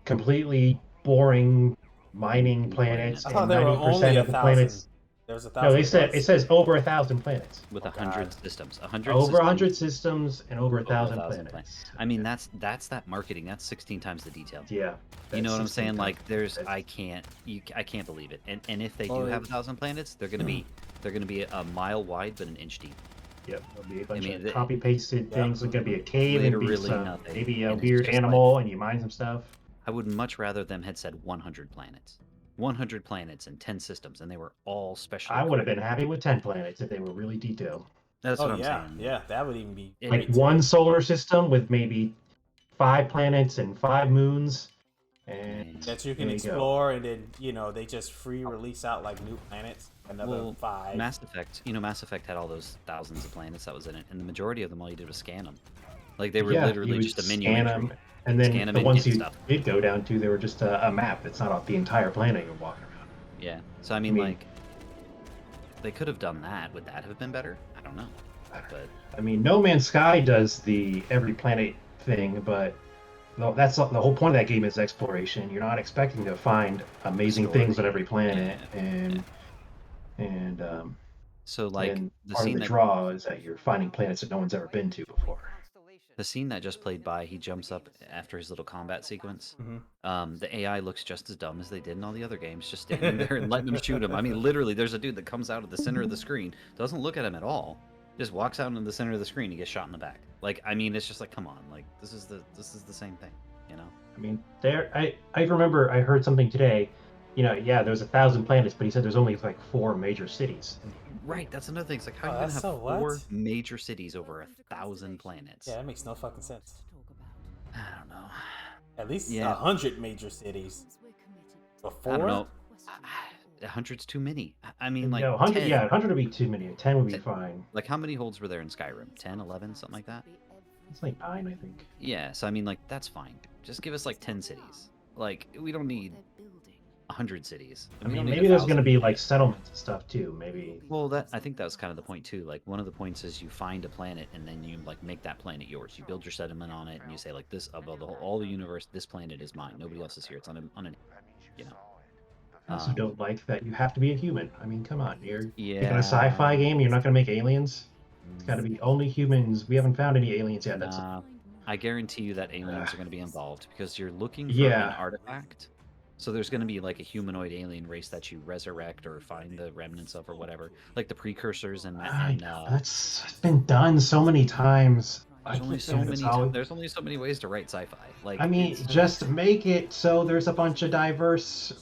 completely boring mining planets, I and thought there were 90% only of the planets. There's 1,000. No, they said it says over 1,000 planets. with Oh, 100 God. systems, 100 Over systems, 100 systems and over 1,000 1,000 planets. I mean, that's that marketing. That's 16 times the detail. Yeah. You know what I'm that's saying? 16 Like, times. I can't believe it. And if they do Well, have 1,000 planets, they're gonna be a mile wide but an inch deep. Yep, there'll be a bunch mean, of copy-pasted things. There's going to be a cave and be Literally some, nothing. maybe a And it's weird just animal, and you mine some stuff. I would much rather them had said 100 planets. 100 planets and 10 systems, and they were all special. I would have been happy with 10 planets if they were really detailed. That's Oh what I'm yeah, saying. yeah, that would even be It- Like great. one solar system with maybe 5 planets and 5 moons, and That you can there you go. explore, and then they just free release out like new planets, another 5. Mass Effect had all those thousands of planets that was in it, and the majority of them all you did was scan them. Like, they were Yeah, literally you would just a menu scan entry. them, and then Scan 'em the and ones get you stuff. did go down to, they were just a map. It's not the entire planet you're walking around. Yeah. So I mean, like, they could have done that. Would that have been better? I don't know. But I mean, No Man's Sky does the every planet thing, but that's the whole point of that game is exploration. You're not expecting to find amazing Story. things on every planet, Yeah. and so, like, and the part of scene the that draw is that you're finding planets that no one's ever been to before. the scene that just played by, he jumps up after his little combat sequence. Mhm. The AI looks just as dumb as they did in all the other games, just standing there and letting them shoot him. I mean, literally, there's a dude that comes out of the center of the screen, doesn't look at him at all, just walks out into the center of the screen, he gets shot in the back. Like, I mean, it's just like, come on, like, this is the same thing, you know? I mean, I remember I heard something today. There's 1,000 planets, but he said there's only like 4 major cities. Right, that's another thing. It's like, how Oh, are you gonna that's have so what? 4 major cities over 1,000 planets? Yeah, that makes no fucking sense. I don't know. At least Yeah. 100 major cities. I Before? don't know. 100's too many. I mean, like, 100, 10. 100 would be too many. 10 would be 10. fine. Like, how many holds were there in Skyrim? 10, 11, something like that? It's like 9, I think. Yeah, so I mean, like, that's fine. Just give us like 10 cities. Like, we don't need 100 cities. I mean, don't need maybe there's 1,000. going to be like settlements and stuff too. Maybe. Well, I think that was kind of the point too. Like one of the points is you find a planet and then you like make that planet yours. You build your settlement on it and you say like this of all the universe, this planet is mine. Nobody else is here. It's on an you know. I also don't like that you have to be a human. I mean, come on, you're Yeah. picking a sci-fi game. You're not going to make aliens. It's got to be only humans. We haven't found any aliens yet. That's I guarantee you that aliens are going to be involved because you're looking for Yeah. an artifact. So there's going to be like a humanoid alien race that you resurrect or find the remnants of or whatever, like the precursors and that's been done so many times. there's only so many ways to write sci-fi. Like I mean, just make it so there's a bunch of diverse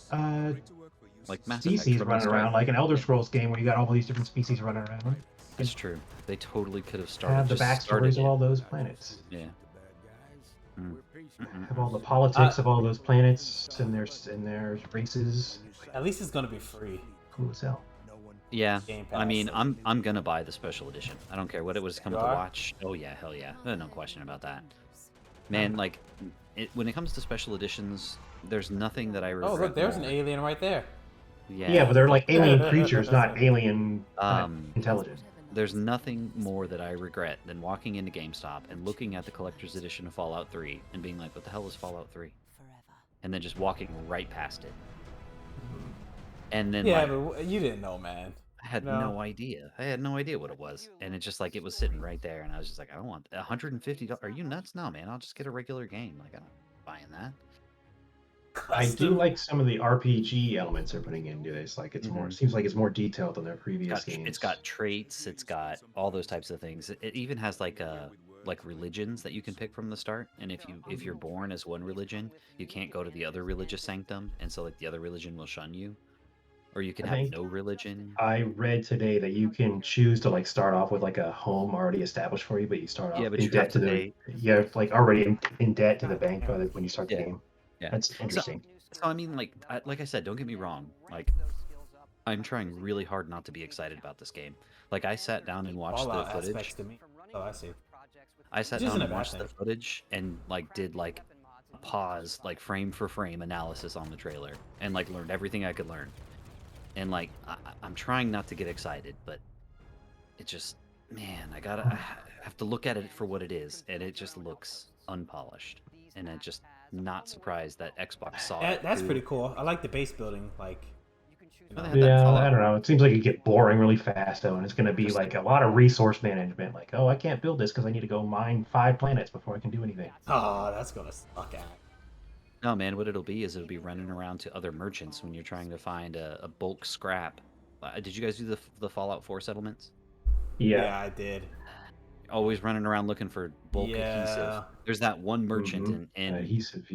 like Mass Effect species from the running start. around, like an Elder Scrolls game where you got all these different species running around. That's true. They totally could have started. Have the just started backstories of it. all those planets. Yeah. Have all the politics of all those planets and their races. At least it's gonna be free. Cool as hell. Yeah, Game I mean, Pass. I'm gonna buy the special edition. I don't care what it was coming You to are? watch. Oh yeah, hell yeah, no question about that. Man, like, when it comes to special editions, there's nothing that I regret. Oh look, there's an more. alien right there. Yeah, but they're like alien creatures, not alien intelligent. There's nothing more that I regret than walking into GameStop and looking at the collector's edition of Fallout 3 and being like, "What the hell is Fallout 3?" And then just walking right past it. And then Yeah, like, but you didn't know, man. I had no idea. I had no idea what it was, and it just like it was sitting right there, and I was just like, I don't want $150. Are you nuts? No, man. I'll just get a regular game. Like I'm not buying that. I do like some of the RPG elements they're putting into this. Like it's more, seems like it's more detailed than their previous games. It's got traits. It's got all those types of things. It even has like religions that you can pick from the start. And if you're born as one religion, you can't go to the other religious sanctum, and so like the other religion will shun you. Or you can have no religion. I read today that you can choose to like start off with like a home already established for you, but you start off in debt to the you're like already in debt to the bank when you start the game. Yeah, that's interesting. So I mean, like I said, don't get me wrong. Like I'm trying really hard not to be excited about this game. Like I sat down and watched the footage. To me. Oh, I see. I sat down and watched the footage and like did like a pause, like frame for frame analysis on the trailer, and like learned everything I could learn. And like I'm trying not to get excited, but it just, man, I have to look at it for what it is, and it just looks unpolished, and I'm just not surprised that Xbox saw it. That's pretty cool. I like the base building, like. Yeah, I don't know. It seems like it get boring really fast though, and it's going to be like a lot of resource management. Like, oh, I can't build this because I need to go mine 5 planets before I can do anything. Oh, that's gonna suck out. No, man, what it'll be is it'll be running around to other merchants when you're trying to find a bulk scrap. Did you guys do the Fallout 4 settlements? Yeah, I did. Always running around looking for bulk adhesive. There's that one merchant in adhesive,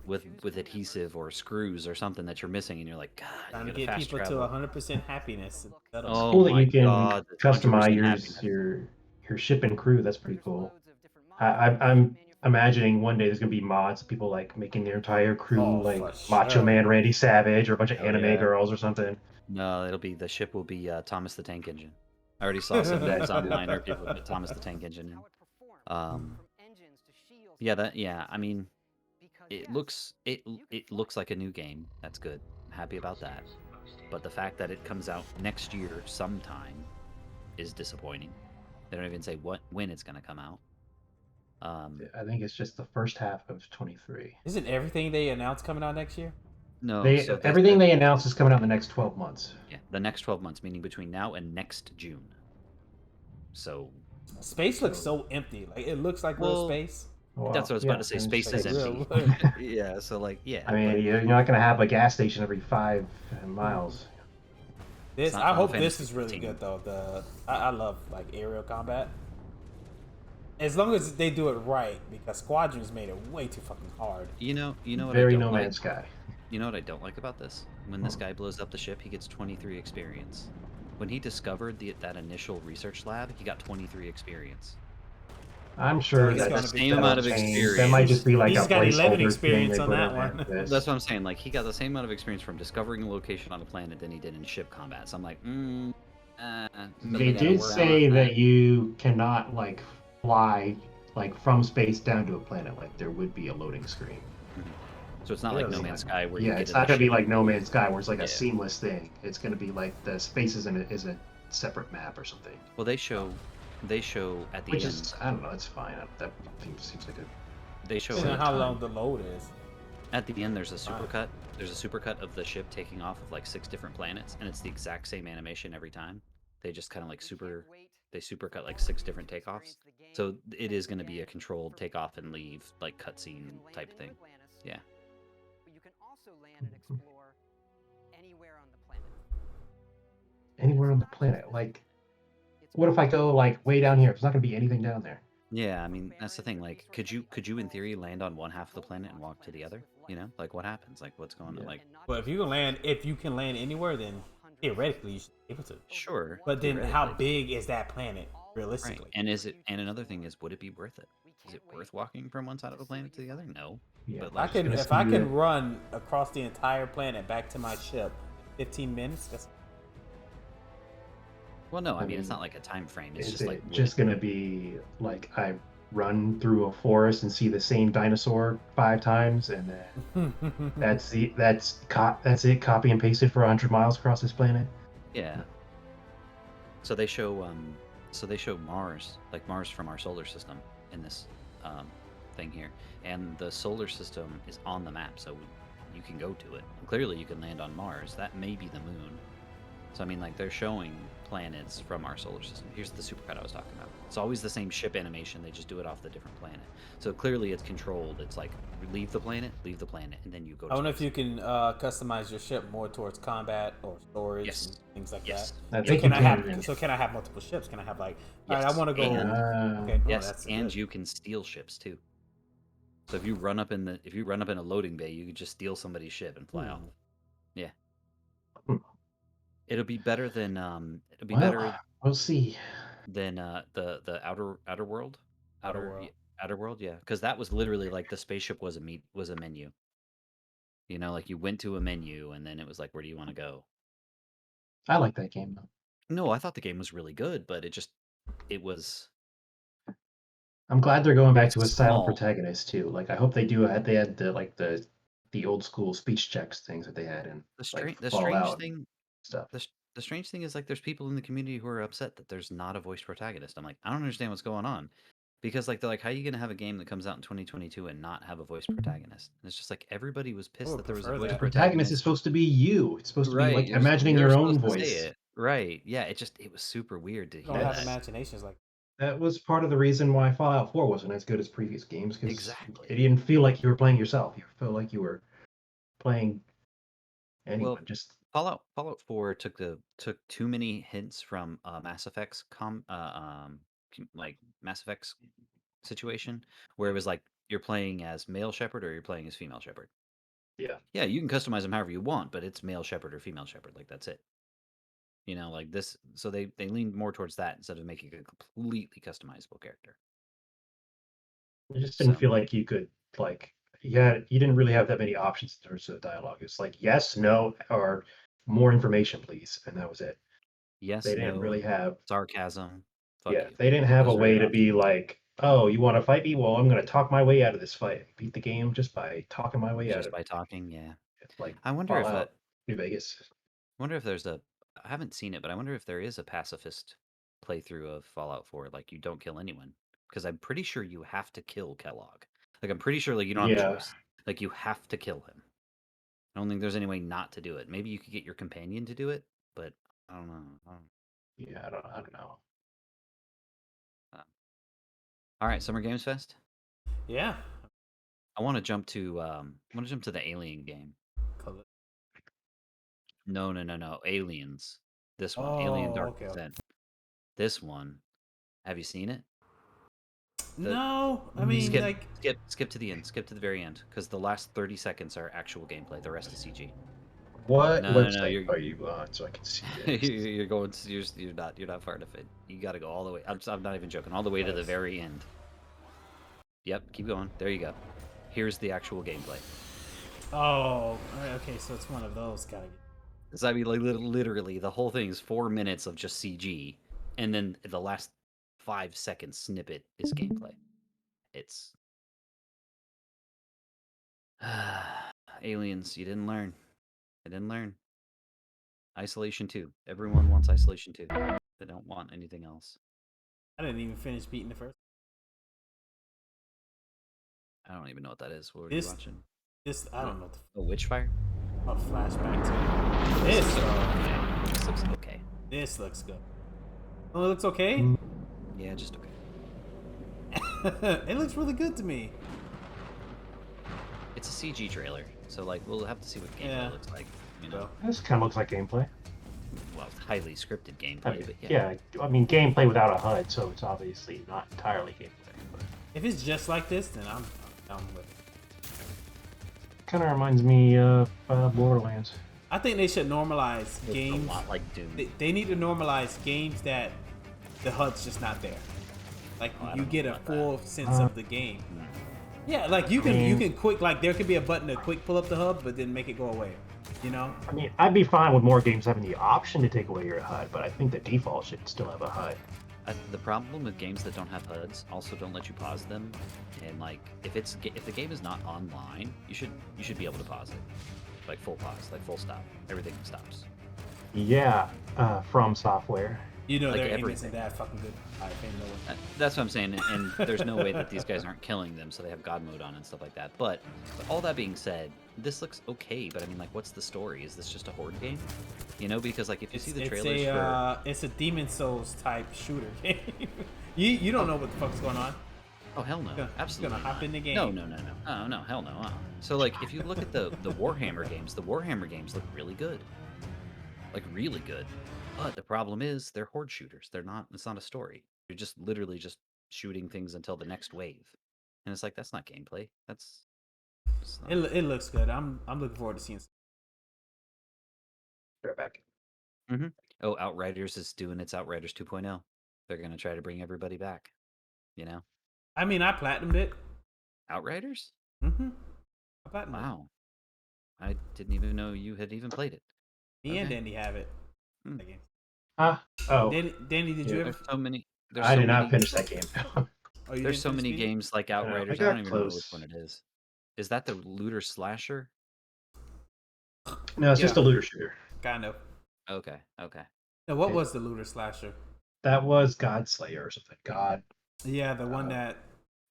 with adhesive or screws or something that you're missing, and you're like, God, trying you to get people to 100% happiness. It's cool that you can customize your ship and crew. That's pretty cool. I'm imagining one day there's gonna be mods, people like making their entire crew like Macho Man Randy Savage or a bunch of anime girls or something. No, the ship will be Thomas the Tank Engine. I already saw some guys online or people put Thomas the Tank Engine in. I mean, it looks like a new game. That's good. I'm happy about that. But the fact that it comes out next year sometime is disappointing. They don't even say when it's gonna come out. I think it's just the first half of 23. Isn't everything they announced coming out next year? No, everything they announced is coming out in the next 12 months. Yeah, the next 12 months, meaning between now and next June. So space looks so empty. Like it looks like real space. Well, that's what I was about to say. Space is empty. Yeah, so like, yeah. I mean, you're not going to have a gas station every 5 miles. I hope this is really good though. I love like aerial combat. As long as they do it right, because Squadrons made it way too fucking hard. You know what? Very No Man's Sky. You know what I don't like about this? When this guy blows up the ship, he gets 23 experience. When he discovered that initial research lab, he got 23 experience. I'm sure that's the same amount of experience. That might just be like He's a got 11 placeholder experience thing on that one. That's what I'm saying. Like he got the same amount of experience from discovering a location on a planet than he did in ship combat. So I'm like, they did say that you cannot like fly like from space down to a planet. Like there would be a loading screen. So it's not like No Man's Sky where you Yeah, get it's in not the going to be ship. like No Man's Sky where it's like Yeah. a seamless thing. It's going to be like the spaces in it is a separate map or something. Well, they show at the Which end. is, I don't know, it's fine. That seems like a... They show Depending at on the how long time. the load is. At the end, there's a supercut. There's a supercut of the ship taking off of like 6 different planets, and it's the exact same animation every time. They just kind of like supercut like 6 different takeoffs. So it is going to be a controlled takeoff and leave like cutscene type thing. Yeah. But you can also land and explore anywhere on the planet. Anywhere on the planet. Like, what if I go like way down here? There's not going to be anything down there. Yeah, I mean that's the thing. Like, could you in theory land on one half of the planet and walk to the other? You know, like what happens? Like what's going on? Like, Well, if you can land anywhere, then theoretically you should be able to. sure. But then, how theoretically. big is that planet realistically? Right. And is it? And another thing is, would it be worth it? Is it worth walking from one side of the planet to the other? No. Yeah, But I like, if I can run across the entire planet back to my ship in 15 minutes, that's... well, no. I mean, it's not like a time frame. It's just like just going to be like I run through a forest and see the same dinosaur 5 times, and then that's it. Copy and paste it for 100 miles across this planet. Yeah. So they show Mars, like Mars from our solar system in this thing here, and the solar system is on the map, so you can go to it. And clearly, you can land on Mars. That may be the moon. So I mean, like they're showing planets from our solar system. Here's the supercut I was talking about. It's always the same ship animation. They just do it off the different planet. So clearly, it's controlled. It's like leave the planet, and then you go. I wonder if you can customize your ship more towards combat or storage and things like that. I So think can you I have can. so can I have multiple ships? Can I have like, all Yes. right, I want to go. And, okay, yes, that's and good. you can steal ships too. So if you run up in a loading bay, you could just steal somebody's ship and fly off. Yeah. It'll be better than better We'll see. than the outer world. Outer World. Outer World, yeah, because that was literally like the spaceship was a menu. You know, like you went to a menu and then it was like, where do you want to go? I like that game though. No, I thought the game was really good, but it was. I'm glad they're going back to a silent small. protagonist too. Like I hope they do. They had the old school speech checks things that they had in The like strange Fallout thing. stuff. The strange thing is like there's people in the community who are upset that there's not a voice protagonist. I'm like, I don't understand what's going on. Because like they're like, how are you gonna have a game that comes out in 2022 and not have a voice protagonist? And it's just like everybody was pissed that there was a voice The protagonist. protagonist is supposed to be you. It's supposed to be like imagining you're your own supposed to say voice. it. Right. Yeah, it was super weird to You hear don't have that. imaginations like That was part of the reason why Fallout 4 wasn't as good as previous games, because Exactly. it didn't feel like you were playing yourself. You felt like you were playing anyone. Well, Fallout 4 took too many hints from Mass Effect's like Mass Effect's situation where it was like you're playing as male Shepard or you're playing as female Shepard. Yeah. Yeah, you can customize them however you want, but it's male Shepard or female Shepard. Like that's it. You know, like this. So they leaned more towards that instead of making a completely customizable character. It just didn't feel like you could you didn't really have that many options in terms of dialogue. It's like yes, no, or more information, please, and that was it. Yes, they didn't really have sarcasm. Fuck you. They didn't have a way to be like, oh, you want to fight me? Well, I'm going to talk my way out of this fight. Beat the game just by talking my way out of it. Just by talking, yeah. Like I wonder if New Vegas. I wonder if there's I haven't seen it, but I wonder if there is a pacifist playthrough of Fallout 4, like you don't kill anyone, because I'm pretty sure you have to kill Kellogg. Like I'm pretty sure like you don't have a choice. Like you have to kill him. I don't think there's any way not to do it. Maybe you could get your companion to do it, but I don't know. Yeah, I don't know. All right, Summer Games Fest. Yeah. I want to jump to the Alien game. No. Aliens. This one, Alien Dark Descent. This one. Have you seen it? No, I mean skip to the end. Skip to the very end because the last 30 seconds are actual gameplay. The rest is CG. What website are you on so I can see it? You're going. You're not far enough in. You got to go all the way. I'm not even joking. All the way to the very end. Yep. Keep going. There you go. Here's the actual gameplay. Oh, okay. So it's one of those kind of. So I mean, like literally, the whole thing is 4 minutes of just CG, and then the last 5-second snippet is gameplay. It's Aliens, you didn't learn. I didn't learn. Isolation 2. Everyone wants Isolation 2. They don't want anything else. I didn't even finish beating the first. I don't even know what that is. What were This- you watching? I don't know. Oh, Witchfire? A flashback to this. This looks okay. This looks good. Oh, it looks okay. Yeah, just okay. It looks really good to me. It's a CG trailer, so like we'll have to see what gameplay Yeah. looks like. You know, This kind of looks like gameplay. well, it's highly scripted I gameplay, mean, but yeah, I mean gameplay without a HUD, so it's obviously not entirely gameplay. But If it's just like this, then I'm down with it. kind of reminds me of Borderlands. I think they should normalize It's a games. lot like Doom. They need to normalize games that the HUD's just not there. Like Oh, I you don't get know a about full sense of the game. Yeah, like you mean- can quick, like there could be a button to quick pull up the HUD, but then make it go away. You know? I mean, I'd be fine with more games having the option to take away your HUD, but I think the default should still have a HUD. The problem with games that don't have HUDs also don't let you pause them, and like if the game is not online, you should be able to pause it, like full pause, like full stop, everything stops. Yeah, From Software. You know Like their aim everything. isn't that fucking good. I think no one. That's what I'm saying, and there's no way that these guys aren't killing them, so they have God mode on and stuff like that. But all that being said, this looks okay. But I mean, like, what's the story? Is this just a horde game? You know, because like if you see the trailers for It's a Demon Souls type shooter game. you don't know what the fuck's going on. oh hell no, absolutely gonna hop not. in the game. No, oh no, hell no. So like if you look at the Warhammer games, the Warhammer games look really good, like really good. But the problem is they're horde shooters. They're not. It's not a story. You're just literally just shooting things until the next wave, and it's like that's not gameplay. That's not... It looks good. I'm looking forward to seeing. Right back. Oh, Outriders is doing its Outriders 2.0. They're gonna try to bring everybody back. You know, I mean, I platinumed it. Outriders. Mm-hmm. I platinumed it. Wow, I didn't even know you had even played it. Me and Okay. Danny have it. Hmm. That game. Oh, Danny, did you Yeah. ever? There's so many. There's I so did not many, finish that game. Oh, you There's didn't so finish many beating it? games like I Outriders. I got don't even know which close. one it is. Is that the looter slasher? No, it's just a Yeah. looter shooter. Kind of. Okay. No, what Yeah. was the looter slasher? That was Godslayer or something. Yeah, the one that.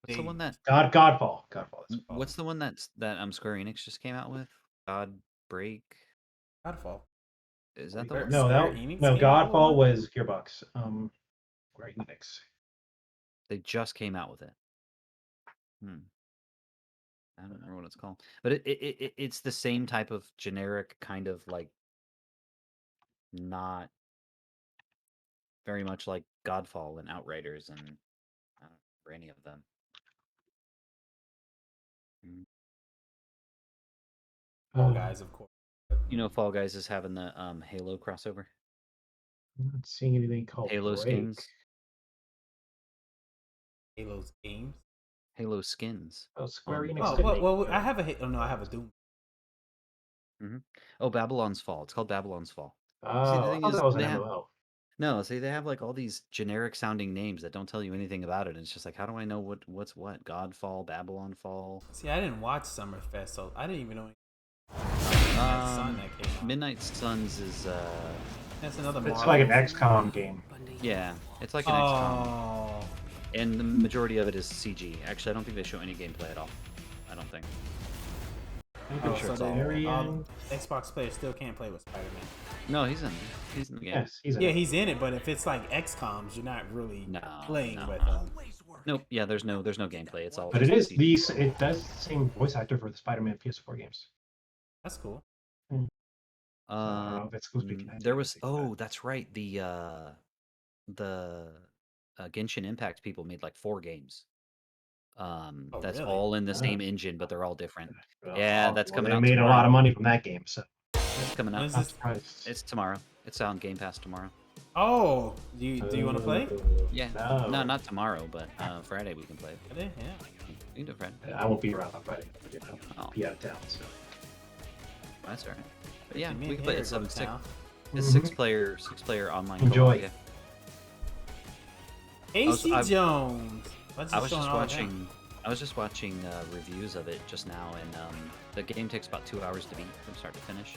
What's the one that? Godfall. Godfall. That's called. What's the one that Square Enix just came out with? God Break. Godfall. Is that the Square- one? No, Square that Enix no came out with Godfall one? was Gearbox. Square Enix. They just came out with it. I don't remember what it's called, but it's the same type of generic kind of like not very much like Godfall and Outriders and I don't remember any of them. Fall Guys, of course. You know, Fall Guys is having the Halo crossover. I'm not seeing anything called Halo Break. skins. Halo's games. Halo skins. Oh, Square Um, Enix. Oh, did well, make, I have a Halo. No, I have a Doom. Oh, Babylon's Fall. It's called Babylon's Fall. Oh, I thing thought is, that was an they have- MMO. No, see, they have like all these generic sounding names that don't tell you anything about it. And it's just like, how do I know what's what? Godfall, Babylon Fall. See, I didn't watch Summerfest, so I didn't even know. Midnight Sun that came out. Midnight Suns is That's another. It's Marvel. like an XCOM game. yeah, it's like an XCOM, Oh, and the majority of it is CG. Actually, I don't think they show any gameplay at all. I don't think. I'm pretty oh, sure so it's all. then Xbox players still can't play with Spider-Man. No, he's in the game. Yes, he's in Yeah, it. he's in it, but if it's like XComs, you're not really No, playing no. with them. Nope. Yeah, there's no gameplay. It's all. But it just is CG. it does the same voice actor for the Spider-Man PS4 games. That's cool. I don't know if it's supposed to be connected There or was. anything, but- Oh, that's right. The Genshin Impact people made like 4 games. Oh, That's really? all in the Oh. same engine, but they're all different. Well, Yeah, that's coming they out made tomorrow. a lot of money from that game, so It's coming When out. is not this? surprised. It's tomorrow. It's on Game Pass tomorrow. Oh, do you want to play? Yeah. No, not tomorrow, but Friday we can play it. Yeah. You can do it Friday. I won't be around on Friday. You know, Oh. I'll be out of town. So That's alright. But yeah, Me we and can play Harry it. go to It's six, town. it's Mhm. six player online. Enjoy. Co-op, yeah. AC I- Jones. I was just watching I was just watching reviews of it just now, and the game takes about 2 hours to beat from start to finish.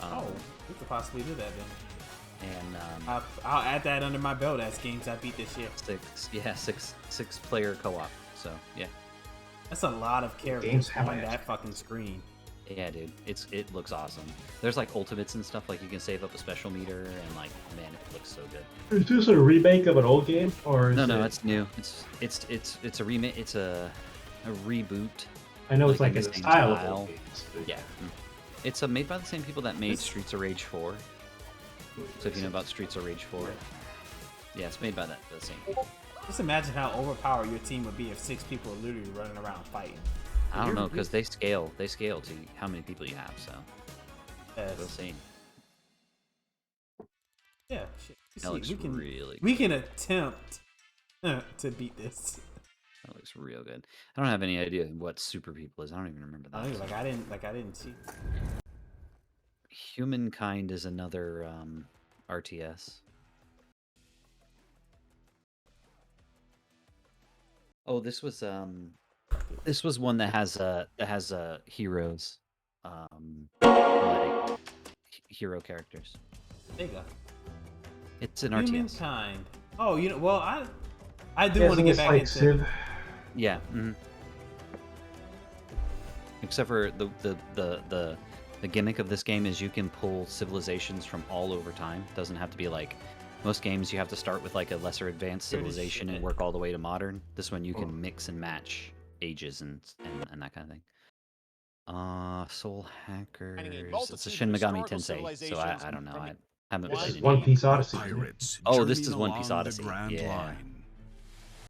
We could possibly do that then. And I'll add that under my belt as games I beat this year. six player co-op. So yeah, That's a lot of characters on that fucking screen. yeah, dude, it looks awesome. There's like ultimates and stuff, like you can save up a special meter, and like, man, it looks so good. Is this a remake of an old game, or is No, it... it's new. It's a remake. It's a reboot. I know it's like like in in the the same style of style. old games. But... Yeah, it's made by the same people that made Streets of Rage 4. So if you know about Streets of Rage 4, yeah, it's made by the same people. Just imagine how overpowered your team would be if 6 people are literally running around fighting. I don't know, because they scale to how many people you have. So we'll see. Yeah, shit. That looks really good. We can attempt to beat this. That looks real good. I don't have any idea what Super People is. I don't even remember that. I didn't see. Humankind is another RTS. Oh, this was one that has heroes, like hero characters. There you go. It's an RTS. Humankind. Oh, I do want to get back into. Civ? Yeah. Mm-hmm. Except for the gimmick of this game is you can pull civilizations from all over time. It doesn't have to be like most games. You have to start with like a lesser advanced civilization and work all the way to modern. This one you can mix and match ages and that kind of thing. Soul Hackers. It's a Shin Megami Tensei, so I don't know. I haven't This played is any. One Piece Odyssey. Oh, this is One Piece Odyssey. Yeah.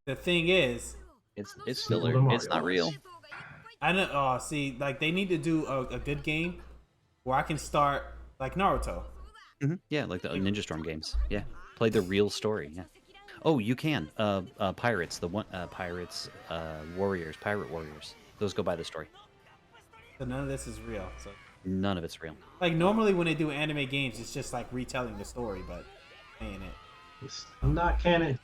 The thing is, It's filler. It's not real. I know. Oh, see, like they need to do a good game where I can start like Naruto. Mm-hmm. Yeah, like the Ninja Storm games. Yeah, play the real story. Yeah. Oh, you can. Pirates. Warriors. Pirate Warriors. Those go by the story. So none of this is real. So None of it's real. like normally when they do anime games, it's just like retelling the story, but ain't it? It's not canon.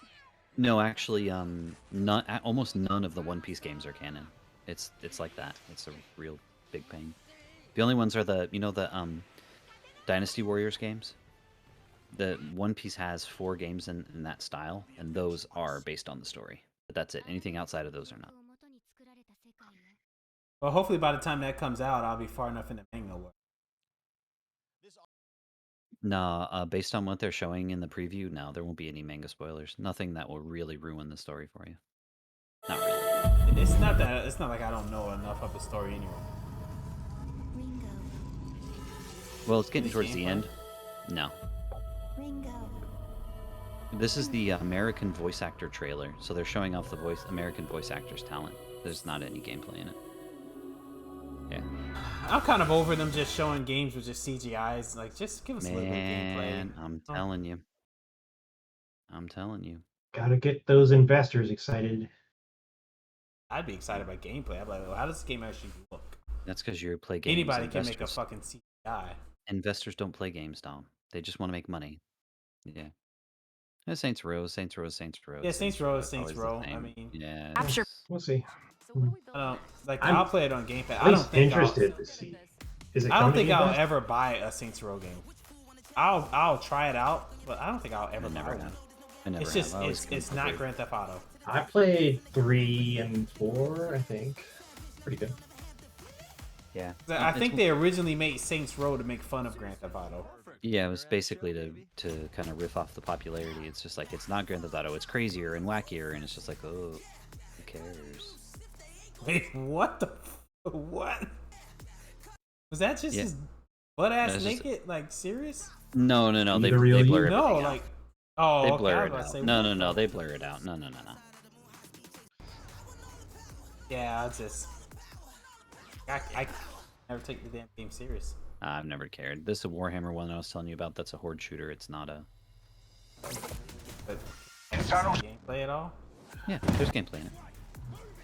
No, actually, almost none of the One Piece games are canon. It's like that. It's a real big pain. The only ones are the Dynasty Warriors games. The One Piece has 4 games in that style, and those are based on the story. But that's it. Anything outside of those are not. Well, hopefully by the time that comes out, I'll be far enough in the manga world. No, based on what they're showing in the preview, no, there won't be any manga spoilers. Nothing that will really ruin the story for you. Not really. It's not like I don't know enough of the story anyway. Well, it's getting towards the end. No. This is the American voice actor trailer, so they're showing off the American voice actor's talent. There's not any gameplay in it. Yeah. I'm kind of over them just showing games with just CGIs. Like, just give us a little bit of gameplay. I'm telling you. I'm telling you. Gotta get those investors excited. I'd be excited by gameplay. I'd be like, well, how does this game actually look? That's because you play games. Anybody can make a fucking CGI. Investors don't play games, Dom. They just want to make money. Yeah. Saints Row. Yeah, Saints Row is Saints Row. I mean, yeah. We'll see. I'll play it on Game Pass. I don't think interested to see. Is it? I don't think I'll ever buy a Saints Row game. I'll try it out, but I don't think I'll ever buy one. It's just it's not Grand Theft Auto. I played 3 and 4, I think. Pretty good. Yeah. I think they originally made Saints Row to make fun of Grand Theft Auto. Yeah, it was basically to kind of riff off the popularity. It's just like, it's not Grand Theft Auto. It's crazier and wackier, and it's just like, oh, who cares? Wait, what the? What? Was that just his butt ass naked? Like, serious? No. They blur everything out. Like, oh, they okay, blur it out. No. They blur it out. No. Yeah, I never take the damn game serious. I've never cared. This is a Warhammer one that I was telling you about. That's a horde shooter. It's not a. But gameplay at all? Yeah, there's gameplay in it.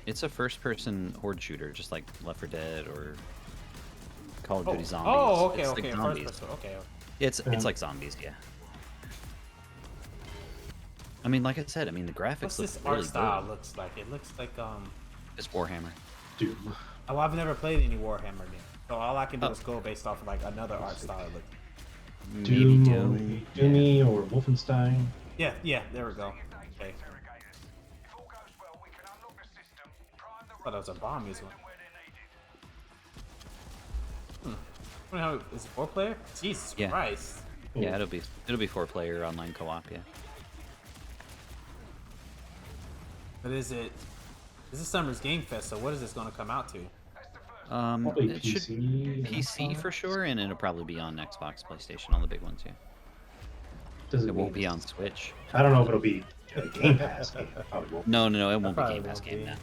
It's a first-person horde shooter, just like Left 4 Dead or Call of Duty Zombies. Oh, okay, it's okay. Like zombies. Okay. It's like zombies, yeah. I mean, like I said, the graphics What's look this really art style good. looks like? It looks like It's Warhammer. Doom. Oh, I've never played any Warhammer game, so all I can do Oh. is go based off of like another art style. Maybe Doom, Doom. or Doomy, or Wolfenstein. Yeah, there we go. Okay. Thought that was a bomb music. How is it 4-player? Jesus Yeah. Christ. Yeah, it'll be 4-player online co-op. Yeah. But is it? This is Summer's Game Fest, so what is this going to come out to? Probably It should PC. PC for sure, and it'll probably be on Xbox, PlayStation, all the big ones. Yeah. Doesn't It won't mean be on Switch. I don't know if it'll be a Game Pass game. Probably won't. No, it won't be probably Game Pass won't game be. now.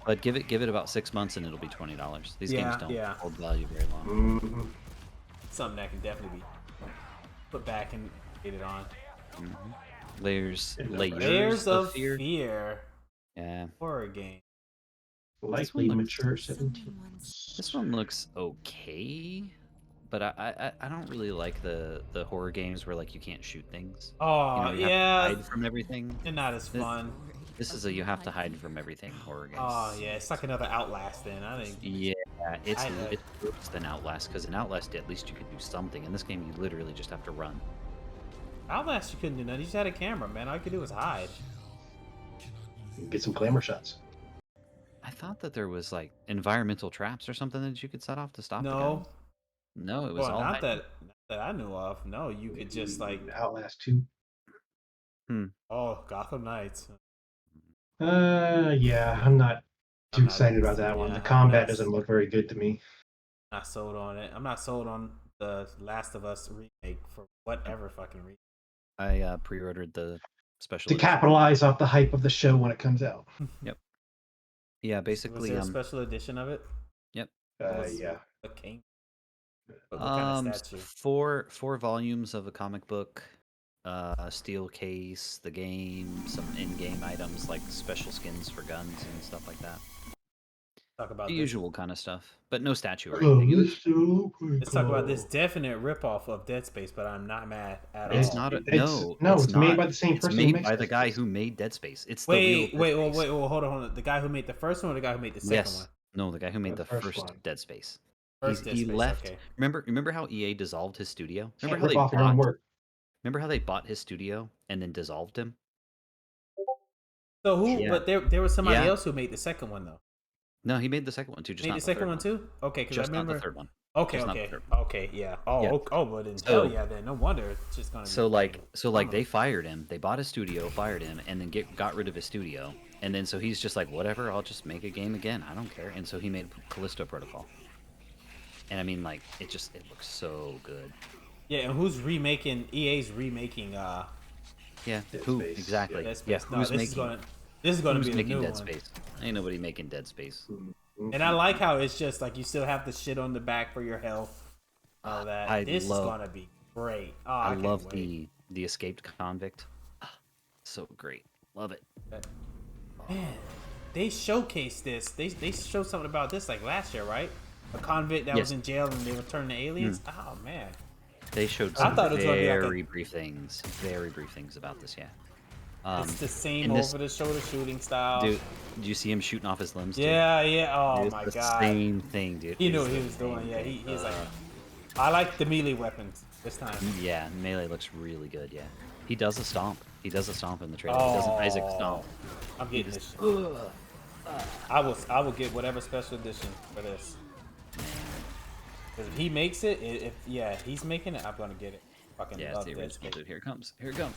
But give it about 6 months, and it'll be $20. These games don't hold value very long. Mm-hmm. Something that can definitely be put back and get it on. Layers of Fear. Fear. Yeah. Horror game. Likely looks- mature 17. This one looks okay, but I don't really like the horror games where like you can't shoot things. Oh, You know, you have yeah. to hide from everything. They're not as fun. This is a you have to hide from everything horror game. Oh, yeah. It's like another Outlast then. I think. Yeah, it's I know. worse than Outlast, because in Outlast at least you could do something. In this game, you literally just have to run. Outlast, you couldn't do nothing. You just had a camera, man. All you could do was hide. Get some glamour shots. I thought that there was like environmental traps or something that you could set off to stop the No. guns. No, it was Well, all not hiding. that I knew of. No, you could just like, Outlast 2. oh, Gotham Knights. Yeah, I'm not too I'm not- excited about that one. yeah, The I'm combat not- doesn't look very good to me. Not sold on it. I'm not sold on the Last of Us remake for whatever fucking reason. I pre-ordered the special To edition. capitalize off the hype of the show when it comes out. Yeah, Was basically, there a special edition of it? Yeah. A king. What kind of statue? four volumes of a comic book, steel case, the game, some in-game items like special skins for guns and stuff like that. Talk about The this. usual kind of stuff, but no statue or Oh, anything. It was- this so pretty Let's talk about this cool. definite ripoff of Dead Space, but I'm not mad at all. It's not a no. It's made not. by the same It's person who made makes by the Dead guy Space. who made Dead Space. It's Wait, the real Dead Space. hold on. The guy who made the first one or the guy who made the second Yes. one? No, the guy who made The the first first one. Dead Space. First Dead He Space, left. okay. Remember how EA dissolved his studio? Can't Remember rip how off your own work. Remember how they bought his studio and then dissolved him? So who? Yeah. But there was somebody Yeah. else who made the second one though. No, he made the second one too. Just Made not the second third one too? Okay, because I Just remember. not the third one. Okay, Just not the okay, third okay, yeah. Oh, Yeah. well then, So- hell yeah, then no wonder it's just gonna. So be like phenomenal. they fired him. They bought his studio, fired him, and then got rid of his studio. And then so he's just like, whatever, I'll just make a game again. I don't care. And so he made Callisto Protocol. And I mean, like, it looks so good. Yeah, and who's remaking? EA's remaking. Yeah. Dead Who Space. exactly? Dead Yeah. Space. No, Who's this making? is gonna. This is gonna Who's be the making new Dead one. Space? Ain't nobody making Dead Space. And I like how it's just like you still have the shit on the back for your health. All that. I This love- is gonna be great. Oh, I can't love wait. the escaped convict. So great. Love it. Man, they showcased this. They showed something about this like last year, right? A convict that Yes. was in jail and they returned to aliens. Oh man. They showed I some thought it was gonna be like a- very brief things about this. Yeah. It's the same in this- over the shoulder shooting style. Dude, did you see him shooting off his limbs? Too? Yeah. Oh It's my the god. Same thing, dude. He knew It's what he the was doing. same Yeah, thing. he's like, I like the melee weapons this time. Yeah, melee looks really good. Yeah, he does a stomp. He does a stomp in the trailer. He does an Isaac stomp. I'm getting this shit. I will get whatever special edition for this. 'Cause if he makes it, if he's making it, I'm gonna get it. Fucking Yeah, it's love the Dead original, Space. dude. Here it comes. Here it comes.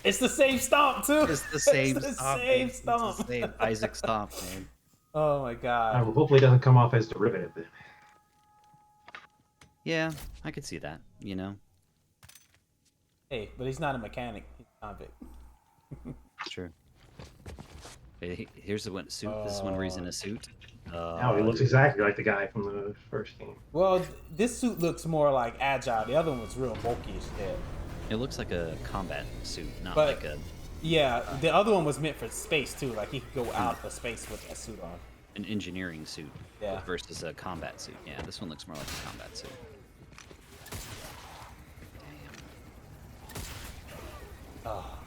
It's the same stomp too. It's the same It's the stomp. same dude. It's stomp. the same Isaac stomp, man. Oh my god. Hopefully it doesn't come off as derivative then. Yeah, I could see that. You know, Hey, but he's not a mechanic. He's a convict. it's true. Here's the one suit. This is one where he's in a suit. Now he looks exactly like the guy from the first game. Well, this suit looks more like agile. The other one was real bulky as shit. It looks like a combat suit, not But- like a Yeah, the other one was meant for space too. Like he could go out of space with that suit on. an engineering suit Yeah. versus a combat suit. Yeah, this one looks more like a combat suit. Oh,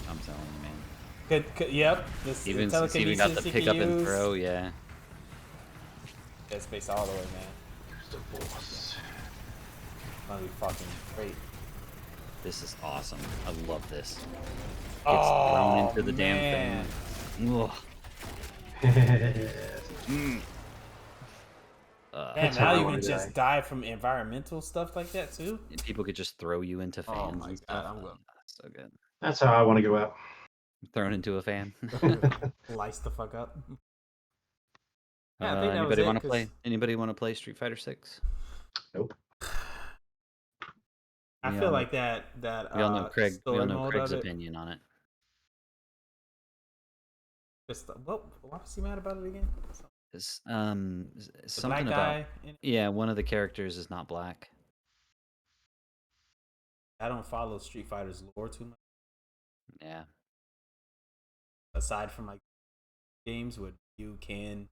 I'm telling you, man. Yep. This Even got telekinesis the he pick can up and use. throw. Yeah. That space all the way, man. There's the boss. Gonna be fucking great. This is awesome. I love this. Gets Oh, thrown into the man. damn thing. Ugh. Man, That's now how I you wanna can just die. die from environmental stuff like that too. And people could just throw you into Oh fans my and God, stuff. I'm going So good. That's how I want to go out. Thrown into a fan. slice the fuck up. Yeah, I think that was Anybody it. want to play? Anybody want to play Street Fighter 6? Nope. I feel like that We all know Craig. We all story know mode Craig's of it. opinion on it. Just why was he mad about it again? It's The something black about guy. yeah, one of the characters is not black. I don't follow Street Fighter's lore too much. Yeah. Aside from like games with you can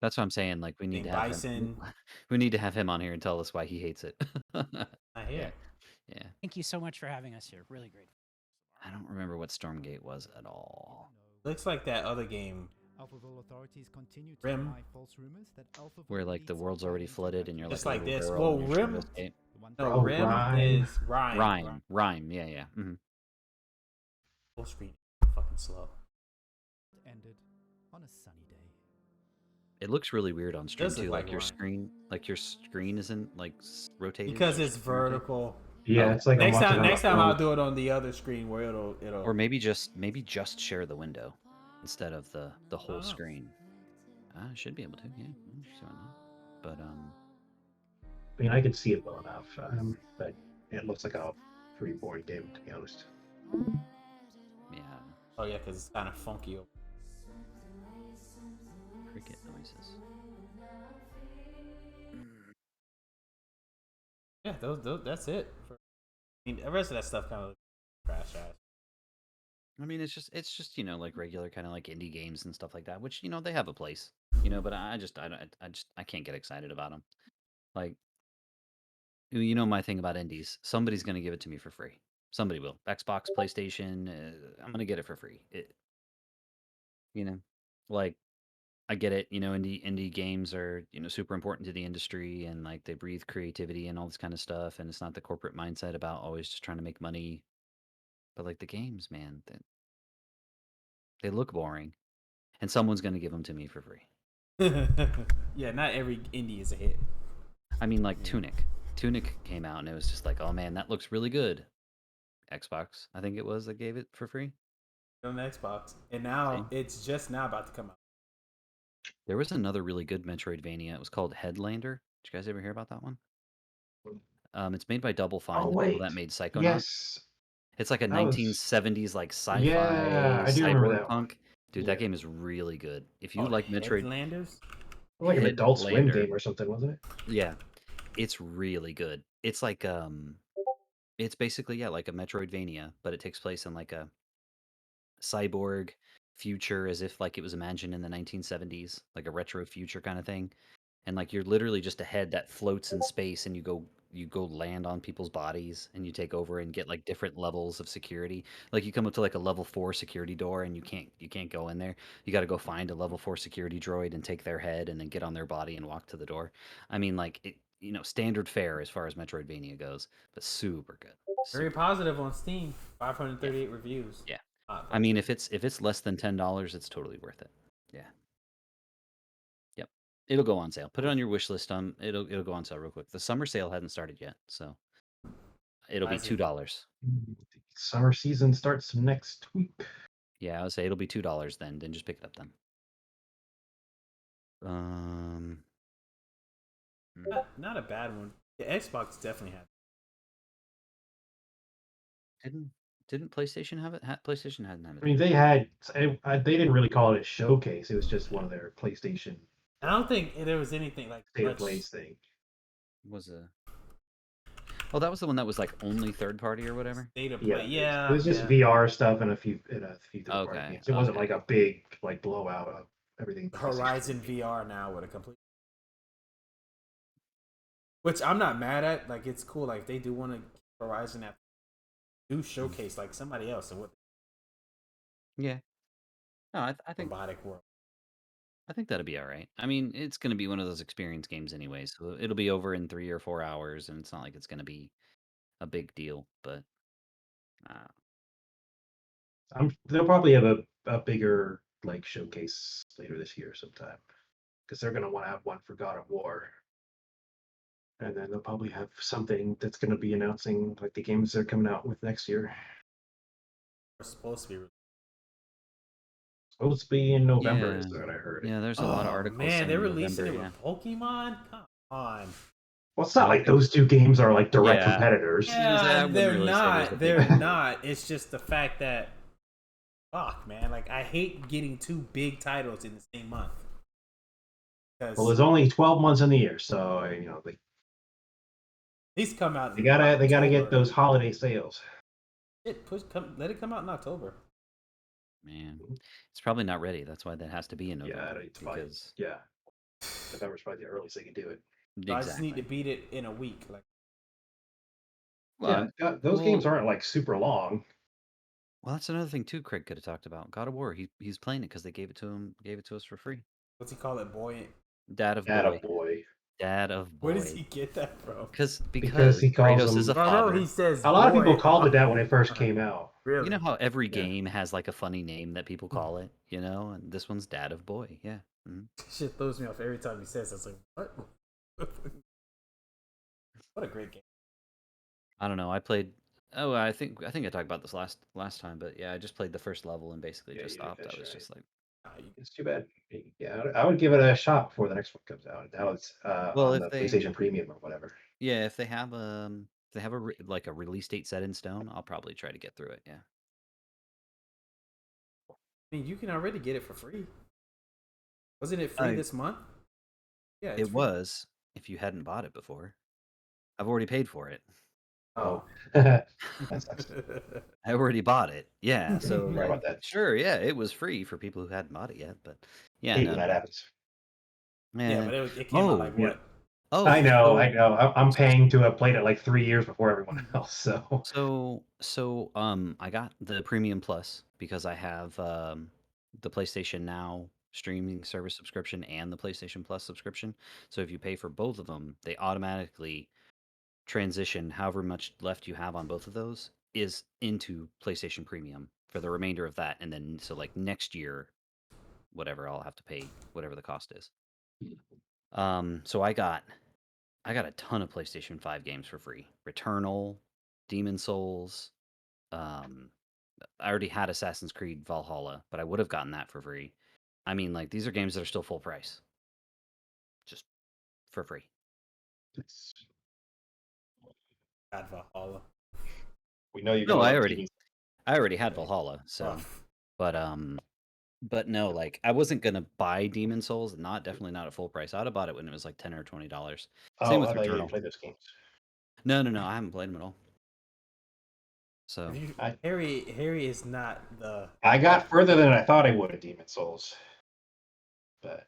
That's what I'm saying. Like we need to have Bison. we need to have him on here and tell us why he hates it. I hear. Yeah. Thank you so much for having us here. Really great. I don't remember what Stormgate was at all. Looks like that other game. Alphaville authorities continue to Rim. deny false rumors that Alphaville Where like the leads world's are already into flooded and you're Just like a like little this. girl Well, and you're trying to Rim. escape. the one No, Oh, Rim Rhyme. is Rhyme. Rhyme. Yeah. Mm-hmm. Full screen. Fucking slow. ended on a sunny day. It looks really weird on stream Does look too. like Like your Rhyme. screen isn't like rotated Because or it's something like that. vertical. Yeah, Oh. it's like I'm watching on Next a time phone. I'll do it on the other screen where it'll Or maybe just share the window instead of the whole know. screen. I should be able to, yeah. Sure not. But I mean, I could see it well enough, but it looks like a pretty boring game, to be honest. yeah, Oh yeah, because it's kind of funky. cricket noises. Yeah, those that's it. I mean, the rest of that stuff kind of trash ass. I mean, it's just like regular kind of like indie games and stuff like that, which they have a place, but I can't get excited about them. Like, my thing about indies, somebody's gonna give it to me for free. Somebody will. Xbox, PlayStation, I'm gonna get it for free. You know, like I get it. Indie games are super important to the industry and like they breathe creativity and all this kind of stuff. And it's not the corporate mindset about always just trying to make money. But like the games, man, they look boring, and someone's gonna give them to me for free. Yeah, not every indie is a hit. I mean, like Yeah. Tunic. Tunic came out and it was just like, oh man, that looks really good. Xbox, I think it was that gave it for free. On the Xbox, and now See? it's just now about to come out. There was another really good Metroidvania. It was called Headlander. Did you guys ever hear about that one? It's made by Double Fine, Oh, the people wait. that made Psychonauts. Yes. It's like a That was- 1970s like sci-fi Yeah, I do remember cyborg that one. punk. Dude, Yeah. that game is really good. If you Oh, like Metroid, Headlanders? Like an Adult Swim Headlander. game or something, wasn't it? Yeah, it's really good. It's like it's basically like a Metroidvania, but it takes place in like a cyborg future, as if like it was imagined in the 1970s, like a retro future kind of thing. And like you're literally just a head that floats in space, and you go land on people's bodies, and you take over and get like different levels of security. Like you come up to like a level 4 security door, and you can't go in there. You got to go find a level 4 security droid and take their head, and then get on their body and walk to the door. I mean, like standard fare as far as Metroidvania goes, but super good. Very Super. positive on Steam. 538 reviews. Yeah. Ah, I mean, if it's less than $10, it's totally worth it. Yeah. Yep. It'll go on sale. Put it on your wish list. It'll go on sale real quick. The summer sale hadn't started yet, so it'll be Why is it- $2. Summer season starts next week. Yeah, I would say it'll be $2 then. Then just pick it up then. not a bad one. The Xbox definitely had. Didn't PlayStation have it? PlayStation hadn't have I mean, it. they didn't really call it a showcase. It was just one of their PlayStation I don't think there was anything like State of much- Plays thing. Was a Oh, that was the one that was like only third party or whatever. State of Yeah, play. Yeah, it was just yeah. VR stuff and a few third-party Okay, games. It wasn't okay. like a big like blowout of everything. Horizon VR now with a complete. Which I'm not mad at. Like it's cool. Like they do want to Horizon do showcase like somebody else. And what Yeah. No, I think robotic world. I think that'll be all right. I mean, it's going to be one of those experience games anyway, so it'll be over in 3 or 4 hours, and it's not like it's going to be a big deal. But uh, They'll probably have a bigger like showcase later this year sometime because they're gonna want to have one for God of War, and then they'll probably have something that's gonna be announcing like the games they're coming out with next year. It's supposed to be. Supposed to be in November, yeah, is what I heard. yeah. There's a lot of Oh articles man, they're saying releasing November. it with Pokemon. Come on. Well, it's not I don't like think. those two games are like direct Yeah. competitors. I was gonna say, I Yeah, wouldn't they're really say there's a not. big They're one. not. It's just the fact that, fuck, man. Like I hate getting two big titles in the same month. Well, there's only 12 months in the year, so you know these come out. they In gotta get October. those holiday sales. Let it come out in October. Man, it's probably not ready. That's why that has to be in Yeah, November it's probably, because yeah. November's probably the earliest they can do it. So I just need to exactly. beat it in a week. Like Well, Those games well, aren't like super long. well, that's another thing too. Craig could have talked about God of War. He's playing it because they gave it to him, gave it to us for free. what's he call it, boy? Dad of Atta boy, boy. dad of Where does boy. he get that from? Because he calls Kratos is a them. Oh no, father. he says A lot of people boy. called it that when it first came out. Really? You know how every Yeah. game has like a funny name that people call it, you know? And this one's Dad of Boy. Yeah. Mhm. Shit throws me off every time he says. It's like what? What a great game. I don't know. I played. Oh, I talked about this last time, but yeah, I just played the first level and basically Yeah, just you didn't stopped. I finish was it, right? just like, It's too bad. Yeah, I would give it a shot before the next one comes out. Now it's well, on if the they, PlayStation Premium or whatever. yeah, if they have like a release date set in stone, I'll probably try to get through it. Yeah. I mean, you can already get it for free. Wasn't it free Uh, this month? Yeah, it's it free. was if you hadn't bought it before. I've already paid for it. Oh. That sucks. I already bought it. Yeah. So Sorry like, about that. sure, yeah, it was free for people who hadn't bought it yet, but yeah, Hate no, when that no. happens. Yeah, Eh, but it came out oh, like You know, what? oh, I know, so I know. I'm paying to have played it like 3 years before everyone else. So I got the Premium Plus because I have the PlayStation Now streaming service subscription and the PlayStation Plus subscription. So if you pay for both of them, they automatically transition however much left you have on both of those is into PlayStation Premium for the remainder of that, and then so like next year, whatever I'll have to pay whatever the cost is. So I got a ton of PlayStation 5 games for free. Returnal, Demon Souls. Um, I already had Assassin's Creed Valhalla, but I would have gotten that for free. I mean, like these are games that are still full price, just for free. God Valhalla. we know you're No, gonna love TV. I already had Valhalla, so Oh, but but no, like I wasn't gonna buy Demon Souls, definitely not at full price. I'd have bought it when it was like $10 or $20. Same Oh, with I thought you didn't Returnal. play those games. No, I haven't played them at all. if So you, I Harry is not the. I got further than I thought I would at Demon Souls, but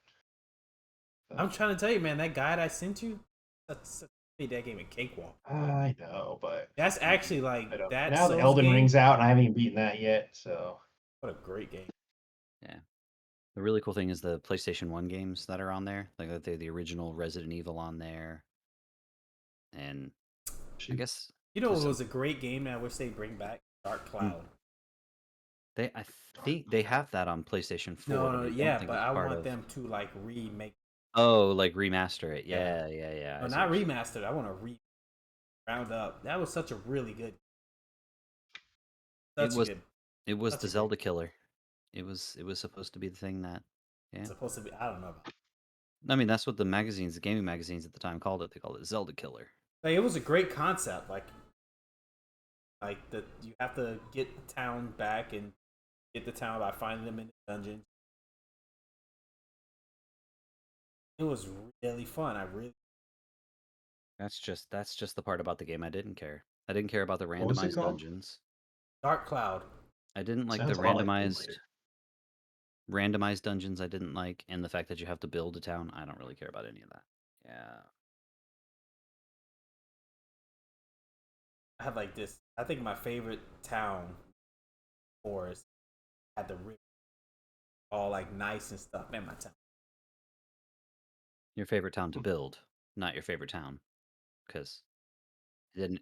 I'm trying to tell you, man. That guide I sent you, made that game a cakewalk. I know, but That's actually like I don't. that Now the Souls Elden game. Ring's out, and I haven't even beaten that yet. So What a great game. yeah. The really cool thing is the PlayStation 1 games that are on there. Like the original Resident Evil on there. And I guess You know, to it some was a great game that I wish they bring back. Dark mm, Cloud. I think they have that on PlayStation 4, but No, I don't yeah, think but it's I part want of. them to like remake. Oh, like remaster it. Yeah, Yeah. no, I see not what you're saying. remastered. I want to round up. That was such a really good, It such a was good, it was such the a great Zelda game. killer. It was supposed to be the thing that yeah. It's supposed to be. I don't know. I mean, that's what the magazines, the gaming magazines at the time called it. They called it Zelda killer. Like it was a great concept. Like the you have to get the town back and get the town by finding them in the dungeon. It was really fun. I really. That's just the part about the game I didn't care. I didn't care about the what was it randomized called? dungeons. Dark Cloud. I didn't like the Sounds a lot like Tomb Raider. randomized dungeons. I didn't like, and the fact that you have to build a town. I don't really care about any of that. Yeah. I have like this. I think my favorite town, Forest, had the river all like nice and stuff. Man, my town. Your favorite town to build, not your favorite town, because it didn't.